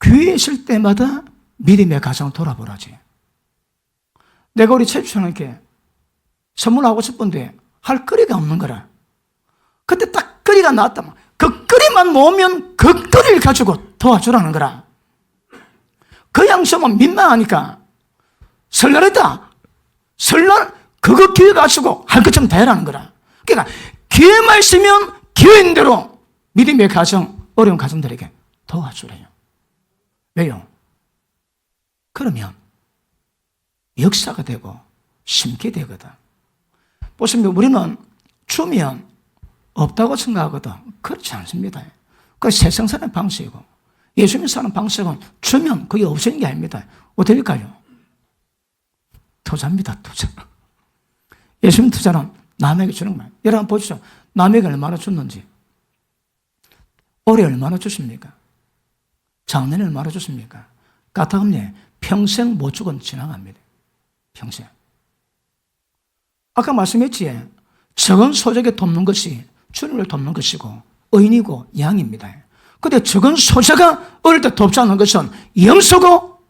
교회에 있을 때마다 믿음의 가정을 돌아보라지. 내가 우리 최주장님께 선물하고 싶은데 할 거리가 없는 거라. 그때 딱 거리가 나왔다면 그 거리만 모으면 그 거리를 가지고 도와주라는 거라. 그 양심은 민망하니까 설날했다. 설날 그거 기회 가지고 할 것 좀 대라는 거라. 그러니까 기회만 있으면 기회인 대로 믿음의 가정, 어려운 가정들에게 도와주래요. 왜요? 그러면 역사가 되고 심게 되거든. 보시면 우리는 주면 없다고 생각하거든. 그렇지 않습니다. 그 세상 사는 방식이고 예수님 사는 방식은 주면 그게 없어지는 게 아닙니다. 어떻게 될까요? 투자입니다, 투자. 예수님 투자는 남에게 주는 거예요. 여러분 보시죠. 남에게 얼마나 줬는지. 올해 얼마나 줬습니까? 작년에 얼마나 줬습니까? 까딱없네. 평생 못 주건 지나갑니다. 평생. 아까 말씀했지. 적은 소적에 돕는 것이 주님을 돕는 것이고 의인이고 양입니다. 그런데 적은 소자가 어릴 때 돕지 않는 것은 영서고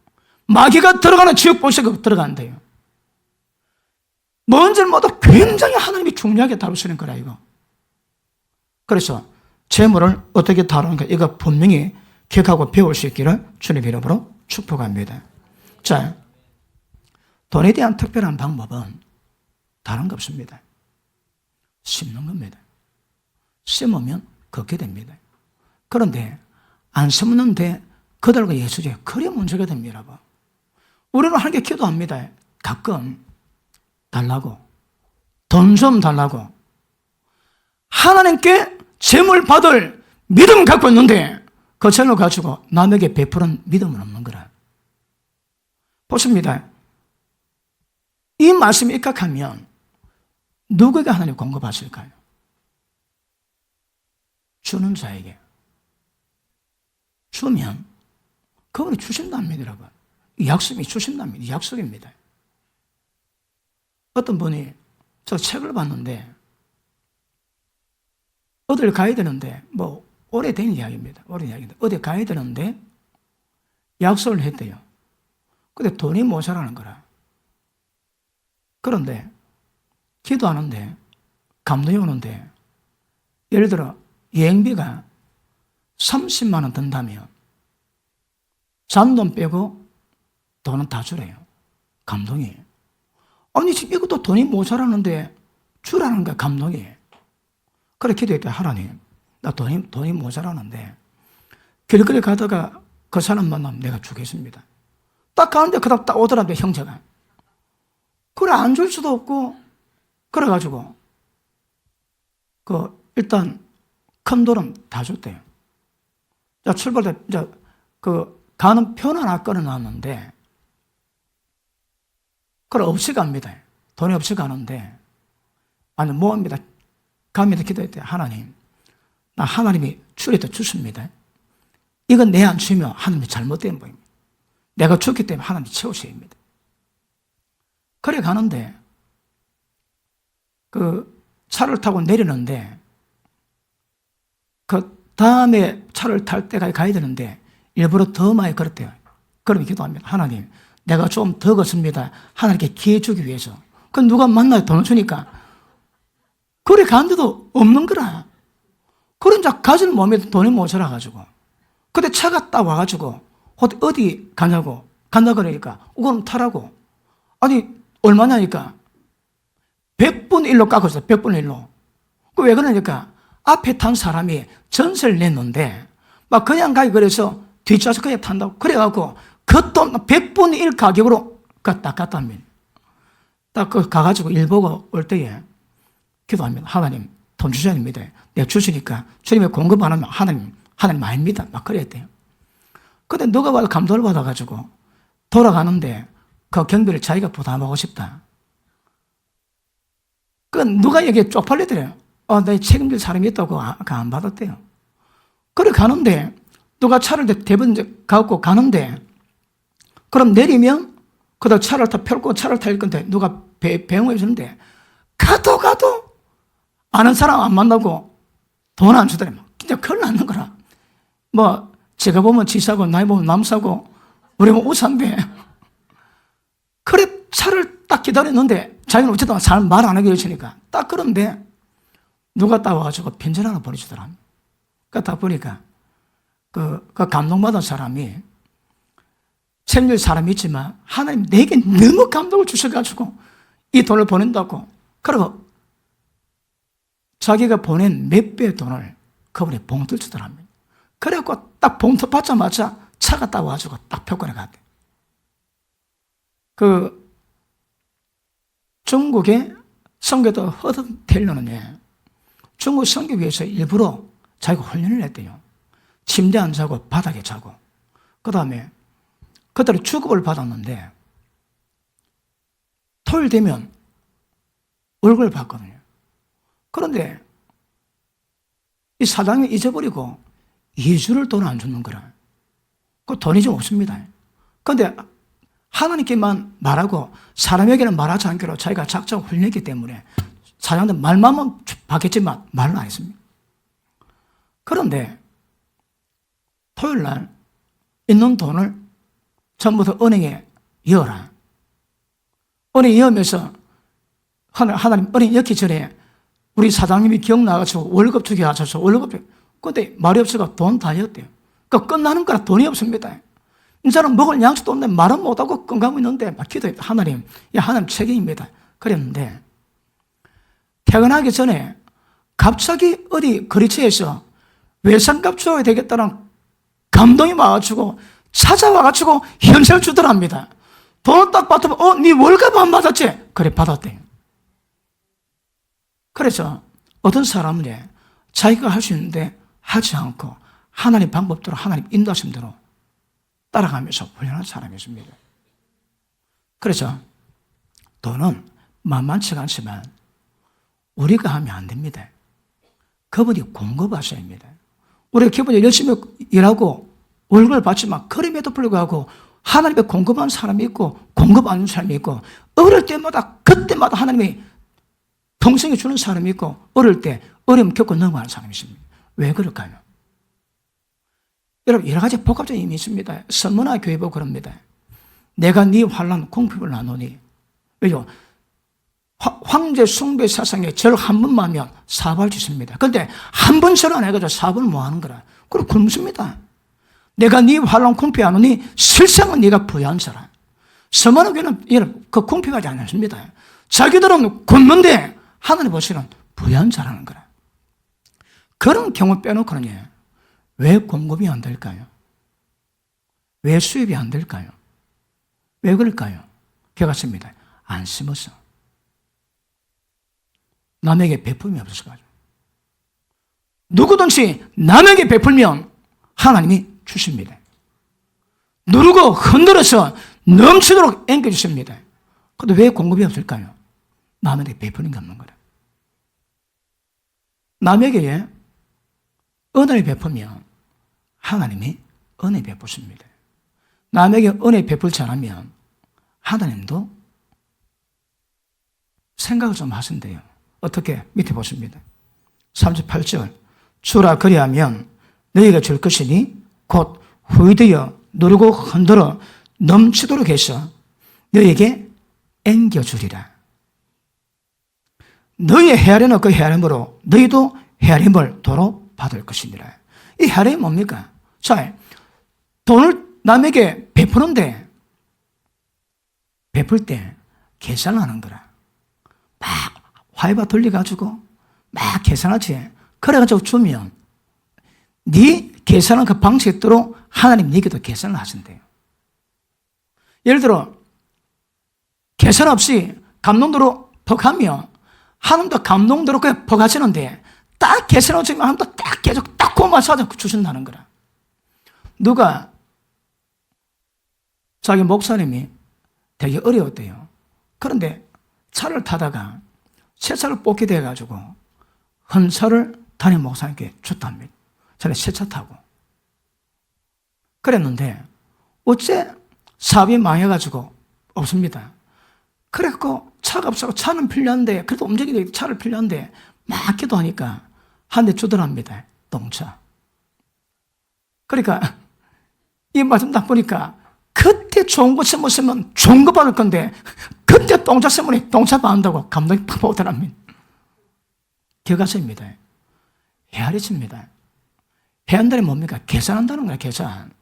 마귀가 들어가는 지옥 보시고 들어간대요. 뭔지보다 굉장히 하나님이 중요하게 다루시는 거라 이거. 그래서 재물을 어떻게 다루는가 이거 분명히 기억하고 배울 수 있기를 주님 이름으로 축복합니다. 자, 돈에 대한 특별한 방법은 다른 거 없습니다. 심는 겁니다. 심으면 걷게 됩니다. 그런데 안 심는데 그들과 예수제 그게 문제가 됩니다. 우리는 하나님께 기도합니다. 가끔 달라고, 돈 좀 달라고. 하나님께 재물 받을 믿음 갖고 있는데 그 재물 가지고 남에게 베푸는 믿음은 없는 거라. 보십니다. 이 말씀이 입각하면 누구에게 하나님 공급하실까요? 주는 자에게. 주면 그분이 주신답니다, 여러분. 이 약속이 주신답니다. 이 약속입니다. 어떤 분이 저 책을 봤는데 어딜 가야 되는데 오래된 이야기입니다. 오래된 이야기인데 어디 가야 되는데 약속을 했대요. 근데 돈이 모자라는 거라. 그런데 기도하는데 감동이 오는데 예를 들어 여행비가 30만 원 든다면 잔돈 빼고 돈은 다 주래요. 감동이. 아니 지금 이것도 돈이 모자라는데 주라는 거야. 감동이. 그래 기도했대. 하나님 나 돈이 모자라는데 길거리 가다가 그 사람 만나면 내가 주겠습니다. 딱 가는데 그다음 딱 오더란데 형제가. 그래 안 줄 수도 없고 그래가지고 일단 큰 돈은 다 줬대요. 자 출발할 때 이제 가는 편 하나 끊어놨는데 그래 없이 갑니다. 돈이 없이 가는데, 아니, 모읍니다. 가면서 기도할 때, 하나님, 나 하나님이 줄여도 주십니다. 이건 내 안 주면 하나님이 잘못된 거입니다. 내가 줬기 때문에 하나님이 채우셔야 합니다. 그래 가는데, 그 차를 타고 내리는데, 그 다음에 차를 탈 때까지 가야 되는데, 일부러 더 많이 걸었대요. 그러면 기도합니다. 하나님, 내가 좀 더 걷습니다. 하나님께 기회 주기 위해서. 그 누가 만나요? 돈을 주니까. 그래 가는데도 없는 거라. 그런 이제 가진 몸에 돈이 모자라가지고. 근데 차가 딱 와가지고, 어디 가냐고, 간다 그러니까, 그럼 타라고. 아니, 얼마냐니까, 100분 1로 깎았어요. 100분 1로. 그 왜 그러니까, 앞에 탄 사람이 전세를 냈는데, 막 그냥 가기 그래서 뒷좌석 그냥 탄다고. 그래갖고, 그 돈 100분 1 가격으로 딱 갔답니다. 딱 그 가가지고 일 보고 올 때에 기도합니다. 하나님, 돈 주셔야됩니다. 내가 주시니까 주님의 공급 안 하면 하나님 아닙니다. 막 그래야 돼요. 근데 누가 와서 감동을 받아가지고 돌아가는데 그 경비를 자기가 부담하고 싶다. 그 누가 여기에 쪽팔리더래요. 내 책임질 사람이 있다고 안 받았대요. 그래 가는데 누가 차를 대번 갖고 가는데 그럼 내리면 그다음 차를 펴고 차를 탈 건데 누가 배웅해 주는데 가도 아는 사람 안 만나고 돈 안 주더래. 진짜 큰일 났는 거라. 뭐 제가 보면 지사고 나이 보면 남사고 우리 뭐 우산데 그래 차를 딱 기다렸는데 자기는 어쨌든 잘 말 안 하게 해주니까 딱 그런데 누가 딱 와가지고 편지 하나 보내주더라. 그러니까 딱 보니까 그 감동받은 사람이 책임질 사람이 있지만 하나님 내게 너무 감동을 주셔가지고 이 돈을 보낸다고. 그리고 자기가 보낸 몇 배의 돈을 그분이 봉투를 주더랍니다. 그래갖고 딱 봉투 받자마자 차가 딱 와가지고 딱 펴고내 갔대. 그 중국의 선교도 허드텔러는 중국 선교회에서 일부러 자기가 훈련을 했대요. 침대 안 자고 바닥에 자고. 그 다음에 그들이 주급을 받았는데 토요일 되면 월급을 받거든요. 그런데 이 사장이 잊어버리고 2주를 돈 안 주는 거라. 그 돈이 좀 없습니다. 그런데 하나님께만 말하고 사람에게는 말하지 않기로 자기가 작정 훈련했기 때문에 사장들 말만 받겠지만 말은 안 했습니다. 그런데 토요일 날 있는 돈을 전부 다 은행에 이어라. 은행에 이으면서 하나님 은행 넣기 전에 우리 사장님이 기억나가지고 월급 주게 하셔서 월급 주게. 근데 말이 없어서 돈 다 이었대요. 그러니까 끝나는 거라 돈이 없습니다. 이 사람 먹을 양식도 없는데 말은 못하고 끙가고 있는데 막 기도해. 하나님, 하나님 책임입니다. 그랬는데 퇴근하기 전에 갑자기 어디 거리처에서 외상값 줘야 되겠다는 감동이 와가지고 찾아와가지고 현세를 주더랍니다. 돈을 딱 받으면 네 월급 안 받았지? 그래 받았대. 그래서 어떤 사람은 자기가 할 수 있는데 하지 않고 하나님 방법대로 하나님 인도하심대로 따라가면서 훈련한 사람이 있습니다. 그래서 돈은 만만치가 않지만 우리가 하면 안 됩니다. 그분이 공급하셔야 합니다. 우리가 기본적으로 열심히 일하고 월급을 받지만 그럼에도 불구하고 하나님의 공급하는 사람이 있고 공급 안 주는 사람이 있고 어릴 때마다 그때마다 하나님이 평생에 주는 사람이 있고 어릴 때 어려움 겪고 넘어가는 사람이 있습니다. 왜 그럴까요? 여러분 여러 가지 복합적인 의미 있습니다. 선문화 교회 보고 그럽니다. 내가 네 환난 공핍을 나누니 왜요? 황제 숭배 사상에 절 한 번만 하면 사벌 주십니다. 그런데 한 번 절 안 해가지고 사벌 뭐 하는 거라? 그럼 굶습니다. 내가 네 환난 공핍하노니 실상은 네가 부유한 사람. 선문화 교회는 그 공핍하지 않습니다. 자기들은 굶는데 하나님 보시는 부유한 자라는 거라. 그런 경우 빼놓고는 왜 공급이 안 될까요? 왜 수입이 안 될까요? 왜 그럴까요? 걔같습니다. 안 심어서. 남에게 베풀음이 없어서가지고. 누구든지 남에게 베풀면 하나님이 주십니다. 누르고 흔들어서 넘치도록 앵겨주십니다. 그런데 왜 공급이 없을까요? 남에게 베푸는 게 없는 거라. 남에게 은혜를 베푸면 하나님이 은혜 베푸십니다. 남에게 은혜 베풀지 않으면 하나님도 생각을 좀 하신대요. 어떻게? 밑에 보십니다. 38절. 주라 그리하면 너희가 줄 것이니 곧 후이되어 누르고 흔들어 넘치도록 해서 너희에게 앵겨주리라. 너희의 헤아림은 그 헤아림으로 너희도 헤아림을 도로 받을 것이니라. 이 헤아림이 뭡니까? 자, 돈을 남에게 베푸는데 베풀 때 계산을 하는 거라. 막 화이바 돌려가지고 막 계산하지. 그래가지고 주면 네 계산한 그 방식대로 하나님 네게도 계산을 하신대요. 예를 들어 계산 없이 감동대로 퍽하면 하나님도 감동대로 그냥 퍽하시는데 딱 계산을 지금 하나님도 딱 계속 딱 그것만 찾아 주신다는 거라. 누가 자기 목사님이 되게 어려웠대요. 그런데 차를 타다가 새 차를 뽑게 돼가지고 헌차를 담임 목사님께 줬답니다. 저는 새 차 타고. 그랬는데 어째 사업이 망해가지고 없습니다. 그래갖고 차가 없어서 차는 필요한데 그래도 움직이기 차를 필요한데 막 기도하니까 한 대 주더랍니다. 똥차. 그러니까 이 말씀 딱 보니까 그때 좋은 거 심었으면 좋은 거 받을 건데 그때 똥차 심으니 똥차 받는다고 감동이 팍 오더랍니다. 기억하십니다. 헤아리십니다. 헤아린다는 뭡니까? 계산한다는 거야, 계산.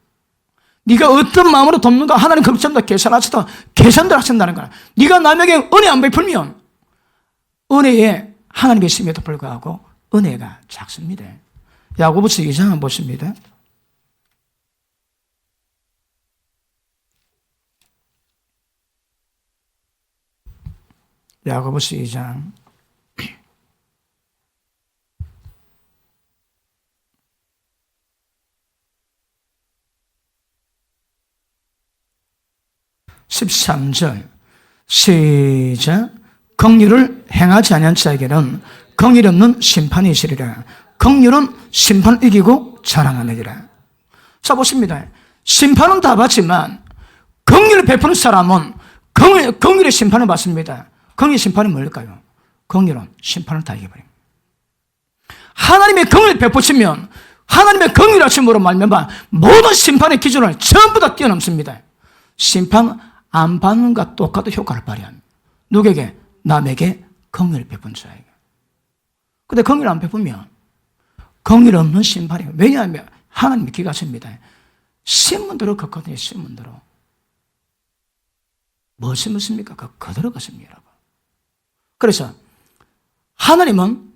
네가 어떤 마음으로 돕는가 하나님 그렇게 전부 다 계산하시다 계산들 하신다는 거야. 네가 남에게 은혜 안 베풀면 은혜에 하나님의 있음에도 불구하고 은혜가 작습니다. 야고보서 2장 보십니다. 야고보서 2장 13절 시작. 긍휼을 행하지 아니한 자에게는 긍휼 없는 심판이 있으리라. 긍휼은 심판을 이기고 자랑하느니라. 자 보십니다. 심판은 다 받지만 긍휼을 베푸는 사람은 긍휼의 심판을 받습니다. 긍휼의 심판이 뭘까요? 긍휼은 심판을 다 이겨버립니다. 하나님의 긍휼을 베푸시면 하나님의 긍휼하심으로 말미암아 모든 심판의 기준을 전부 다 뛰어넘습니다. 심판 안 받는 것과 똑같은 효과를 발휘합니다. 누구에게? 남에게 긍휼을 베푼 자에게. 근데 긍휼을 안 베푸면 긍휼 없는 심판이에요. 왜냐하면 하나님이 기가십니다. 신문대로 걷거든요. 신문대로. 뭐 심었습니까? 그대로 걷습니다. 여러분. 그래서 하나님은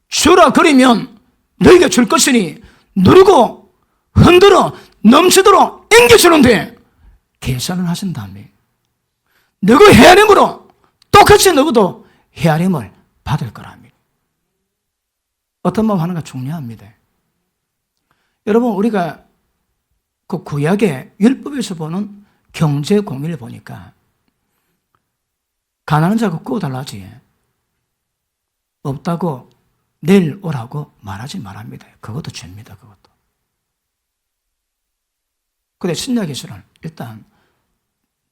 주라 그리면 너희가 줄 것이니 누르고 흔들어 넘치도록 앵겨주는데 계산을 하신 다음에 너그 헤아림으로 똑같이 너도 헤아림을 받을 거랍니다. 어떤 마음 하는가 중요합니다. 여러분 우리가 그 구약의 율법에서 보는 경제 공의를 보니까 가난한 자가 구워달라지 없다고 내일 오라고 말하지 말합니다. 그것도 죄입니다. 그것도. 근데 신약에서는 일단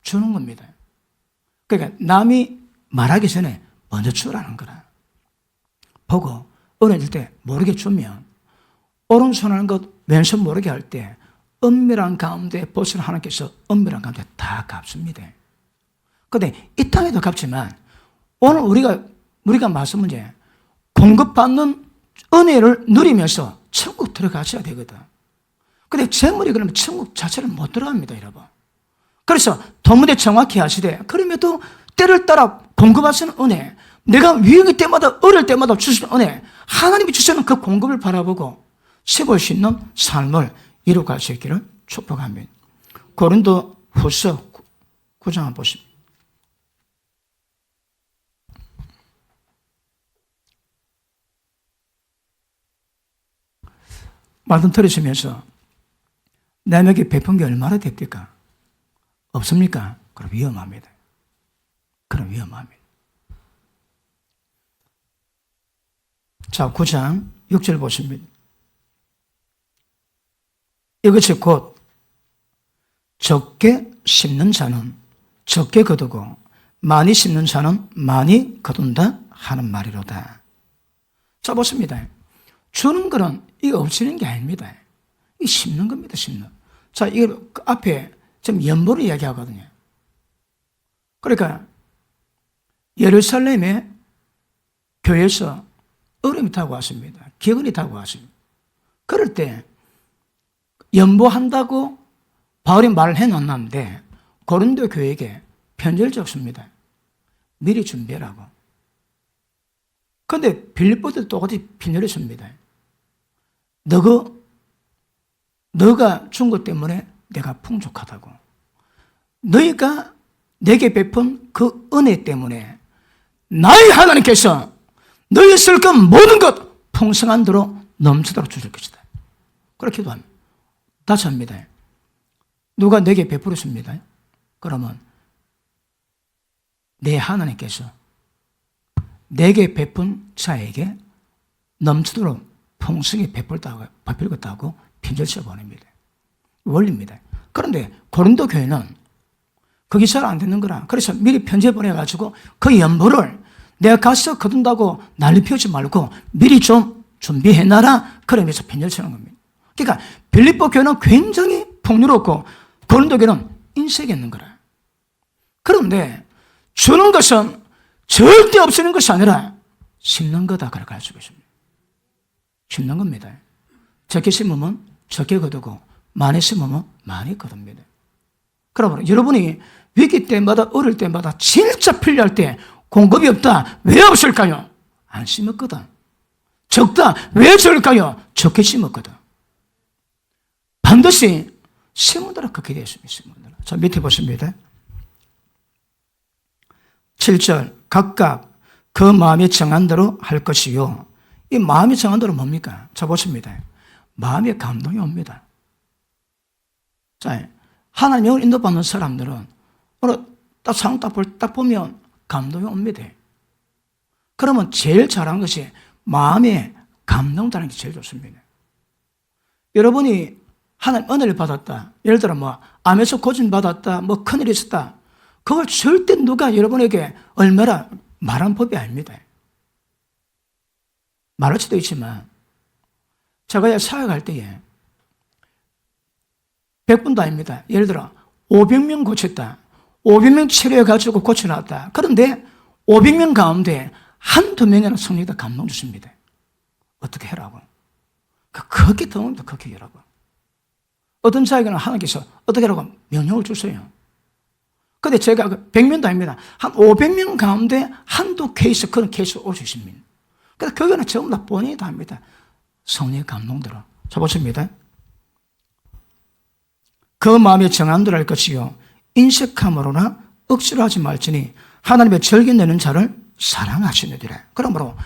주는 겁니다. 그러니까 남이 말하기 전에 먼저 주라는 거라. 보고 은혜 줄 때 모르게 주면 오른손하는 것 왼손 모르게 할 때 은밀한 가운데 벗은 하나님께서 은밀한 가운데 다 갚습니다. 그런데 이 땅에도 갚지만 오늘 우리가 말씀은 이제 공급받는 은혜를 누리면서 천국 들어가셔야 되거든. 근데 재물이 그러면 천국 자체를 못 들어갑니다, 여러분. 그래서 도무대 정확히 하시되 그럼에도 때를 따라 공급하시는 은혜, 내가 위기 때마다 어릴 때마다 주시는 은혜, 하나님이 주시는 그 공급을 바라보고 세볼 수 있는 삶을 이루어갈 수 있기를 축복합니다. 고린도 후서 9장 한번 보십니다. 말씀 들으시면서 남에게 베푼 게 얼마나 됩니까? 없습니까? 그럼 위험합니다. 그럼 위험합니다. 자, 9장 6절 보십니다. 이것이 곧 적게 심는 자는 적게 거두고 많이 심는 자는 많이 거둔다 하는 말이로다. 자, 보십니다. 주는 거는 이게 없애는 게 아닙니다. 이 심는 겁니다, 심는. 자, 이거 앞에 지금 연보를 이야기하거든요. 그러니까 예루살렘의 교회에서 얼음이 타고 왔습니다. 기근이 타고 왔습니다. 그럴 때 연보한다고 바울이 말을 해놓았는데 고린도 교회에게 편지를 적습니다. 미리 준비하라고. 그런데 빌립보도 똑같이 편지를 씁니다. 너가 준 것 때문에 내가 풍족하다고. 너희가 내게 베푼 그 은혜 때문에 나의 하나님께서 너희 쓸 것 모든 것 풍성한 대로 넘치도록 주실 것이다. 그렇게 기도합니다. 다시 합니다. 누가 내게 베풀었습니다. 그러면 내 하나님께서 내게 베푼 자에게 넘치도록 풍성히 베풀겠다고 편지를 써보냅니다. 원리입니다. 그런데 고린도 교회는 그게 잘 안 되는 거라. 그래서 미리 편지 보내가지고 그 연보를 내가 가서 거둔다고 난리 피우지 말고 미리 좀 준비해놔라. 그러면서 편지를 쓰는 겁니다. 그러니까 빌립보 교회는 굉장히 풍요롭고 고린도 교회는 인색이 있는 거라. 그런데 주는 것은 절대 없애는 것이 아니라 심는 거다. 그렇게 할 수가 있습니다. 심는 겁니다. 적게 심으면 적게 거두고 많이 심으면 많이 거둡니다. 그러므로 여러분이 위기 때마다 어릴 때마다 진짜 필요할 때 공급이 없다. 왜 없을까요? 안 심었거든. 적다. 왜 적을까요? 적게 심었거든. 반드시 심으더라 그렇게 되었습니다. 심으더라. 자, 밑에 보십니다. 7절 각각 그 마음이 정한 대로 할 것이요. 이 마음이 정한 대로 뭡니까? 자, 보십니다. 마음에 감동이 옵니다. 자, 하나님의 영을 인도받는 사람들은 딱 보면 감동이 옵니다. 그러면 제일 잘한 것이 마음에 감동다는 게 제일 좋습니다. 여러분이 하나님 은혜를 받았다. 예를 들어 암에서 고침받았다. 큰일이 있었다. 그걸 절대 누가 여러분에게 얼마나 말한 법이 아닙니다. 말할 수도 있지만 제가 사역할 때에 100분도 아닙니다. 예를 들어 500명 고쳤다. 500명 치료해가지고 고쳐놨다. 그런데 500명 가운데 한두 명이나 성령이 감동 주십니다. 어떻게 해라고. 그렇게 더웁니다. 그렇게 해라고. 어떤 자에게는 하나님께서 어떻게 하라고 명령을 주세요. 그런데 제가 100명도 아닙니다. 한 500명 가운데 한두 케이스, 그런 케이스 올 수 있습니다. 그래서 그거는 전부 다 본인이 다 합니다. 성령의 감동대로. 자, 보십니다. 그 마음에 정한 대로 할 것이요. 인색함으로나 억지로 하지 말지니 하나님의 절개내는 자를 사랑하시느니라. 그러므로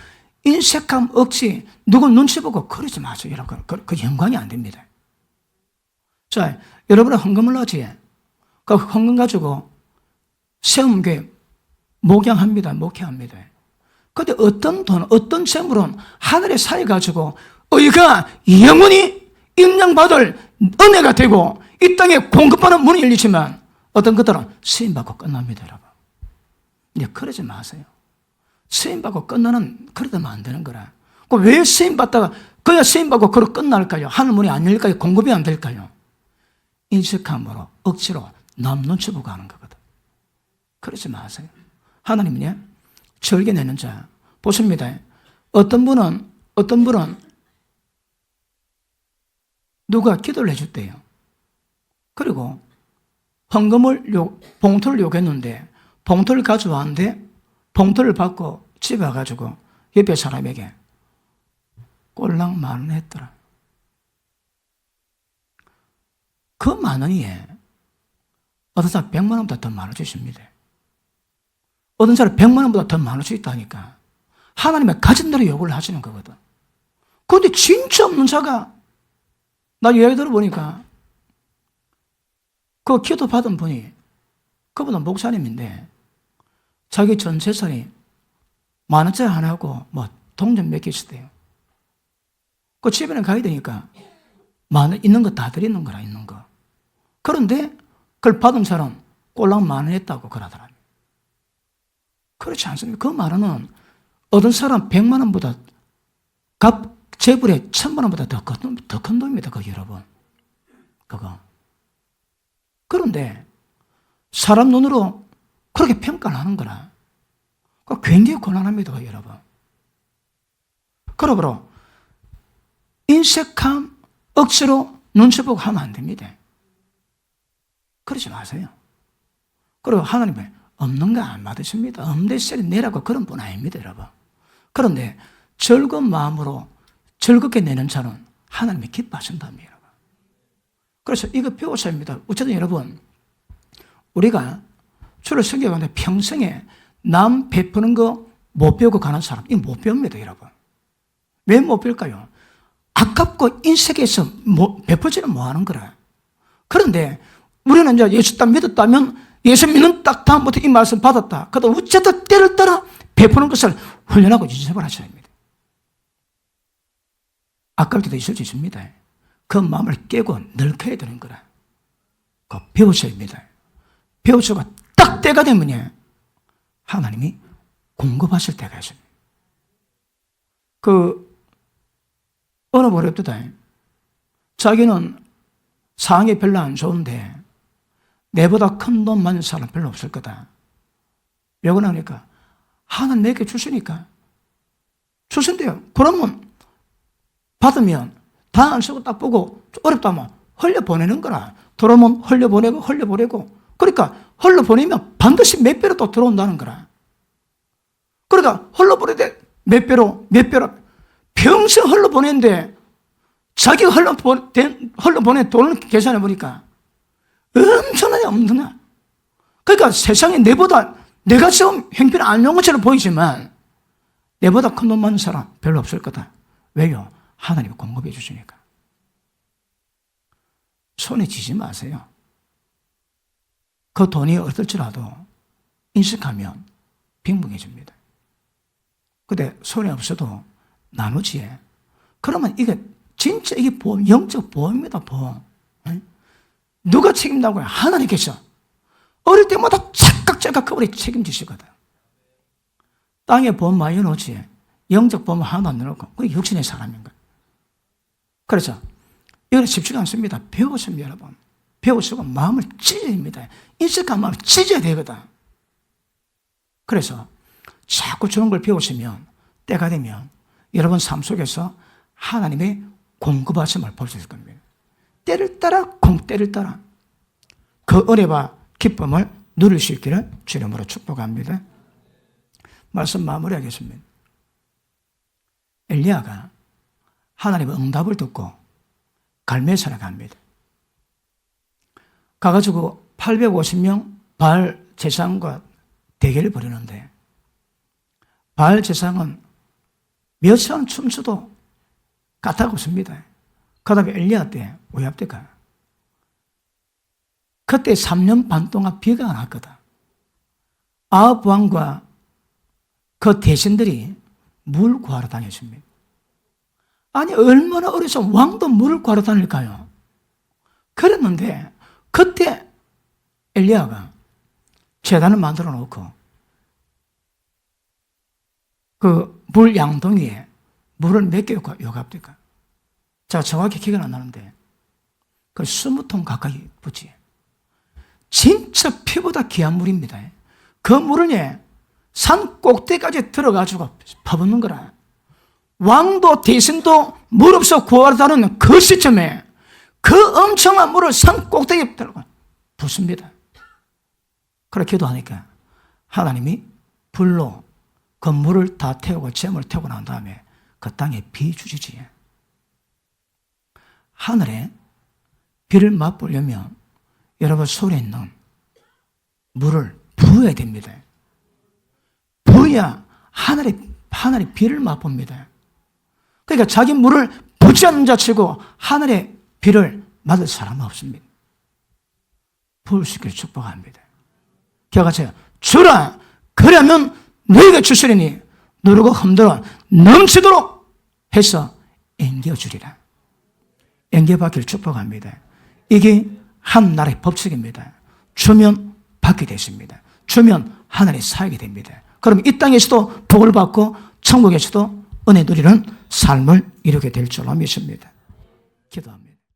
인색함, 억지, 누구 눈치 보고 그러지 마세요. 여러분, 그 영광이 안 됩니다. 자, 여러분은 헌금을 하지. 그 헌금 가지고 세움교회 목양합니다. 목회합니다. 그런데 어떤 돈, 어떤 재물은 하늘에 사여가지고 의가 영원히 인정받을 은혜가 되고 이 땅에 공급하는 문이 열리지만 어떤 것들은 쓰임받고 끝납니다. 여러분. 이제 그러지 마세요. 쓰임받고 끝나는, 그러다면 안 되는 거라. 왜 쓰임받다가 그야 쓰임받고 그러 끝날까요? 하늘 문이 안 열릴까요? 공급이 안 될까요? 인색함으로 억지로 남 눈치 보고 하는 거거든. 그러지 마세요. 하나님은요, 절개내는 자. 보십니다. 어떤 분은 누가 기도를 해줄 때요. 그리고 봉투를 요구했는데 봉투를 가져왔는데 봉투를 받고 집에 와가지고 옆에 사람에게 꼴랑 10,000원 했더라. 그 10,000원이 어떤 사람 100,000원보다 더 많을 수 있습니다. 어떤 사람 100,000원보다 더 많을 수 있다니까. 하나님의 가진 대로 요구를 하시는 거거든. 그런데 진짜 없는 자가, 나 이야기 들어보니까 그 기도 받은 분이, 그분은 목사님인데 자기 전 재산이 10,000원짜리 하나하고 동전 몇 개 있었대요. 그 집에는 가야 되니까 있는 거 다 드리는 거라, 있는 거. 그런데 그걸 받은 사람 꼴랑 만원했다고 그러더라고요. 그렇지 않습니다. 그 말은 얻은 사람 100만 원보다 재물에 1000만 원보다 더 큰 돈입니다. 그거 여러분. 그거. 그런데 사람 눈으로 그렇게 평가를 하는 거라. 그거 굉장히 곤란합니다. 그거 여러분. 그러므로 인색함 억지로 눈치 보고 하면 안 됩니다. 그러지 마세요. 그리고 하나님은 없는 거 안 받으십니다. 없는데 셀이 내라고 그런 분 아닙니다, 여러분. 그런데 즐거운 마음으로 즐겁게 내는 자는 하나님이 기뻐하신답니다, 여러분. 그래서 이거 배우셔야 합니다. 어쨌든 여러분, 우리가 주를 섬겨가는데 평생에 남 베푸는 거 못 배우고 가는 사람, 이거 못 배웁니다, 여러분. 왜 못 배울까요? 아깝고 인색해서 베풀지는 뭐 하는 거라. 그런데 우리는 이제 예수 딱 믿었다면 예수 믿는 딱 다음부터 이 말씀 받았다. 그러다 어쨌든 때를 따라 베푸는 것을 훈련하고 연습을 하셔야 합니다. 아까울 때도 있을 수 있습니다. 그 마음을 깨고 넓혀야 되는 거라. 그거 배우셔야 합니다. 배우시고 딱 때가 되면 하나님이 공급하실 때가 있습니다. 어느 버렸다. 자기는 상황이 별로 안 좋은데 내보다 큰 돈 많은 사람 별로 없을 거다. 왜 그러니까 하나님 내게 주시니까 주신대요. 그러면 받으면 다 안 쓰고 딱 보고 어렵다면 흘려보내는 거라. 들어오면 흘려보내고 그러니까 흘려보내면 반드시 몇 배로 또 들어온다는 거라. 그러니까 흘려보내되 몇 배로 평생 흘려보내는데 자기가 흘려보낸 돈을 계산해 보니까 엄청나게. 그러니까 세상에 내가 지금 형편이 안 좋은 것처럼 보이지만 내보다 큰 돈 많은 사람 별로 없을 거다. 왜요? 하나님이 공급해 주시니까. 손에 쥐지 마세요. 그 돈이 어떨지라도 인식하면 빈붕해집니다. 근데 손에 없어도 나누지에. 그러면 이게 진짜 이게 보험, 영적 보험입니다, 보험. 누가 책임다고요? 하나님께서. 어릴 때마다 착각 그분이 책임지시거든. 땅에 보험 많이 넣지. 영적 보험 하나도 안 넣고. 그게 육신의 사람인 거예요. 그래서 이건 쉽지가 않습니다. 배우십니다, 여러분. 배우시고 마음을 찢어야 됩니다. 인식한 마음을 찢어야 되거든. 그래서 자꾸 저런 걸 배우시면 때가 되면 여러분 삶 속에서 하나님의 공급하심을 볼 수 있을 겁니다. 때를 따라 그 은혜와 기쁨을 누릴 수 있기를 주님으로 축복합니다. 말씀 마무리하겠습니다. 엘리야가 하나님의 응답을 듣고 갈멜산에 갑니다. 가가지고 850명 바알 제사장과 대결을 벌이는데 바알 제사장은 몇 시간 춤춰도 까딱 없습니다. 그 다음에 엘리야 때 오합 때가 그때 3년 반 동안 비가 안 왔거든. 아합 왕과 그 대신들이 물 구하러 다녔습니다. 아니 얼마나 어려서 왕도 물을 구하러 다닐까요? 그랬는데 그때 엘리야가 제단을 만들어 놓고 그 물 양동이에 물을 몇 개 요갑니까? 자, 정확히 기억은 안 나는데 그 20통 가까이 붙지. 진짜 피보다 귀한 물입니다. 그 물을 산 꼭대기까지 들어가지고 퍼붓는 거라. 왕도 대신도 물 없어 구하러 다니는 그 시점에 그 엄청난 물을 산 꼭대기에 들어가 붓습니다. 그렇게 기도하니까 하나님이 불로 그 물을 다 태우고 잼을 태우고 난 다음에 그 땅에 비 주시지. 하늘에 비를 맛보려면 여러분 손에 있는 물을 부어야 됩니다. 부어야 하늘이 비를 맛봅니다. 그러니까 자기 물을 부지 않는 자치고 하늘의 비를 맞을 사람은 없습니다. 부을 수 있기를 축복합니다. 기억하세요. 주라 그러면 너희가 주시리니 누르고 흔들어 넘치도록 해서 앵겨주리라. 앵겨받기를 축복합니다. 이게 한 나라의 법칙입니다. 주면 받게 되십니다. 주면 하늘에 사게 됩니다. 그럼 이 땅에서도 복을 받고 천국에서도 은혜 누리는 삶을 이루게 될 줄로 믿습니다. 기도합니다.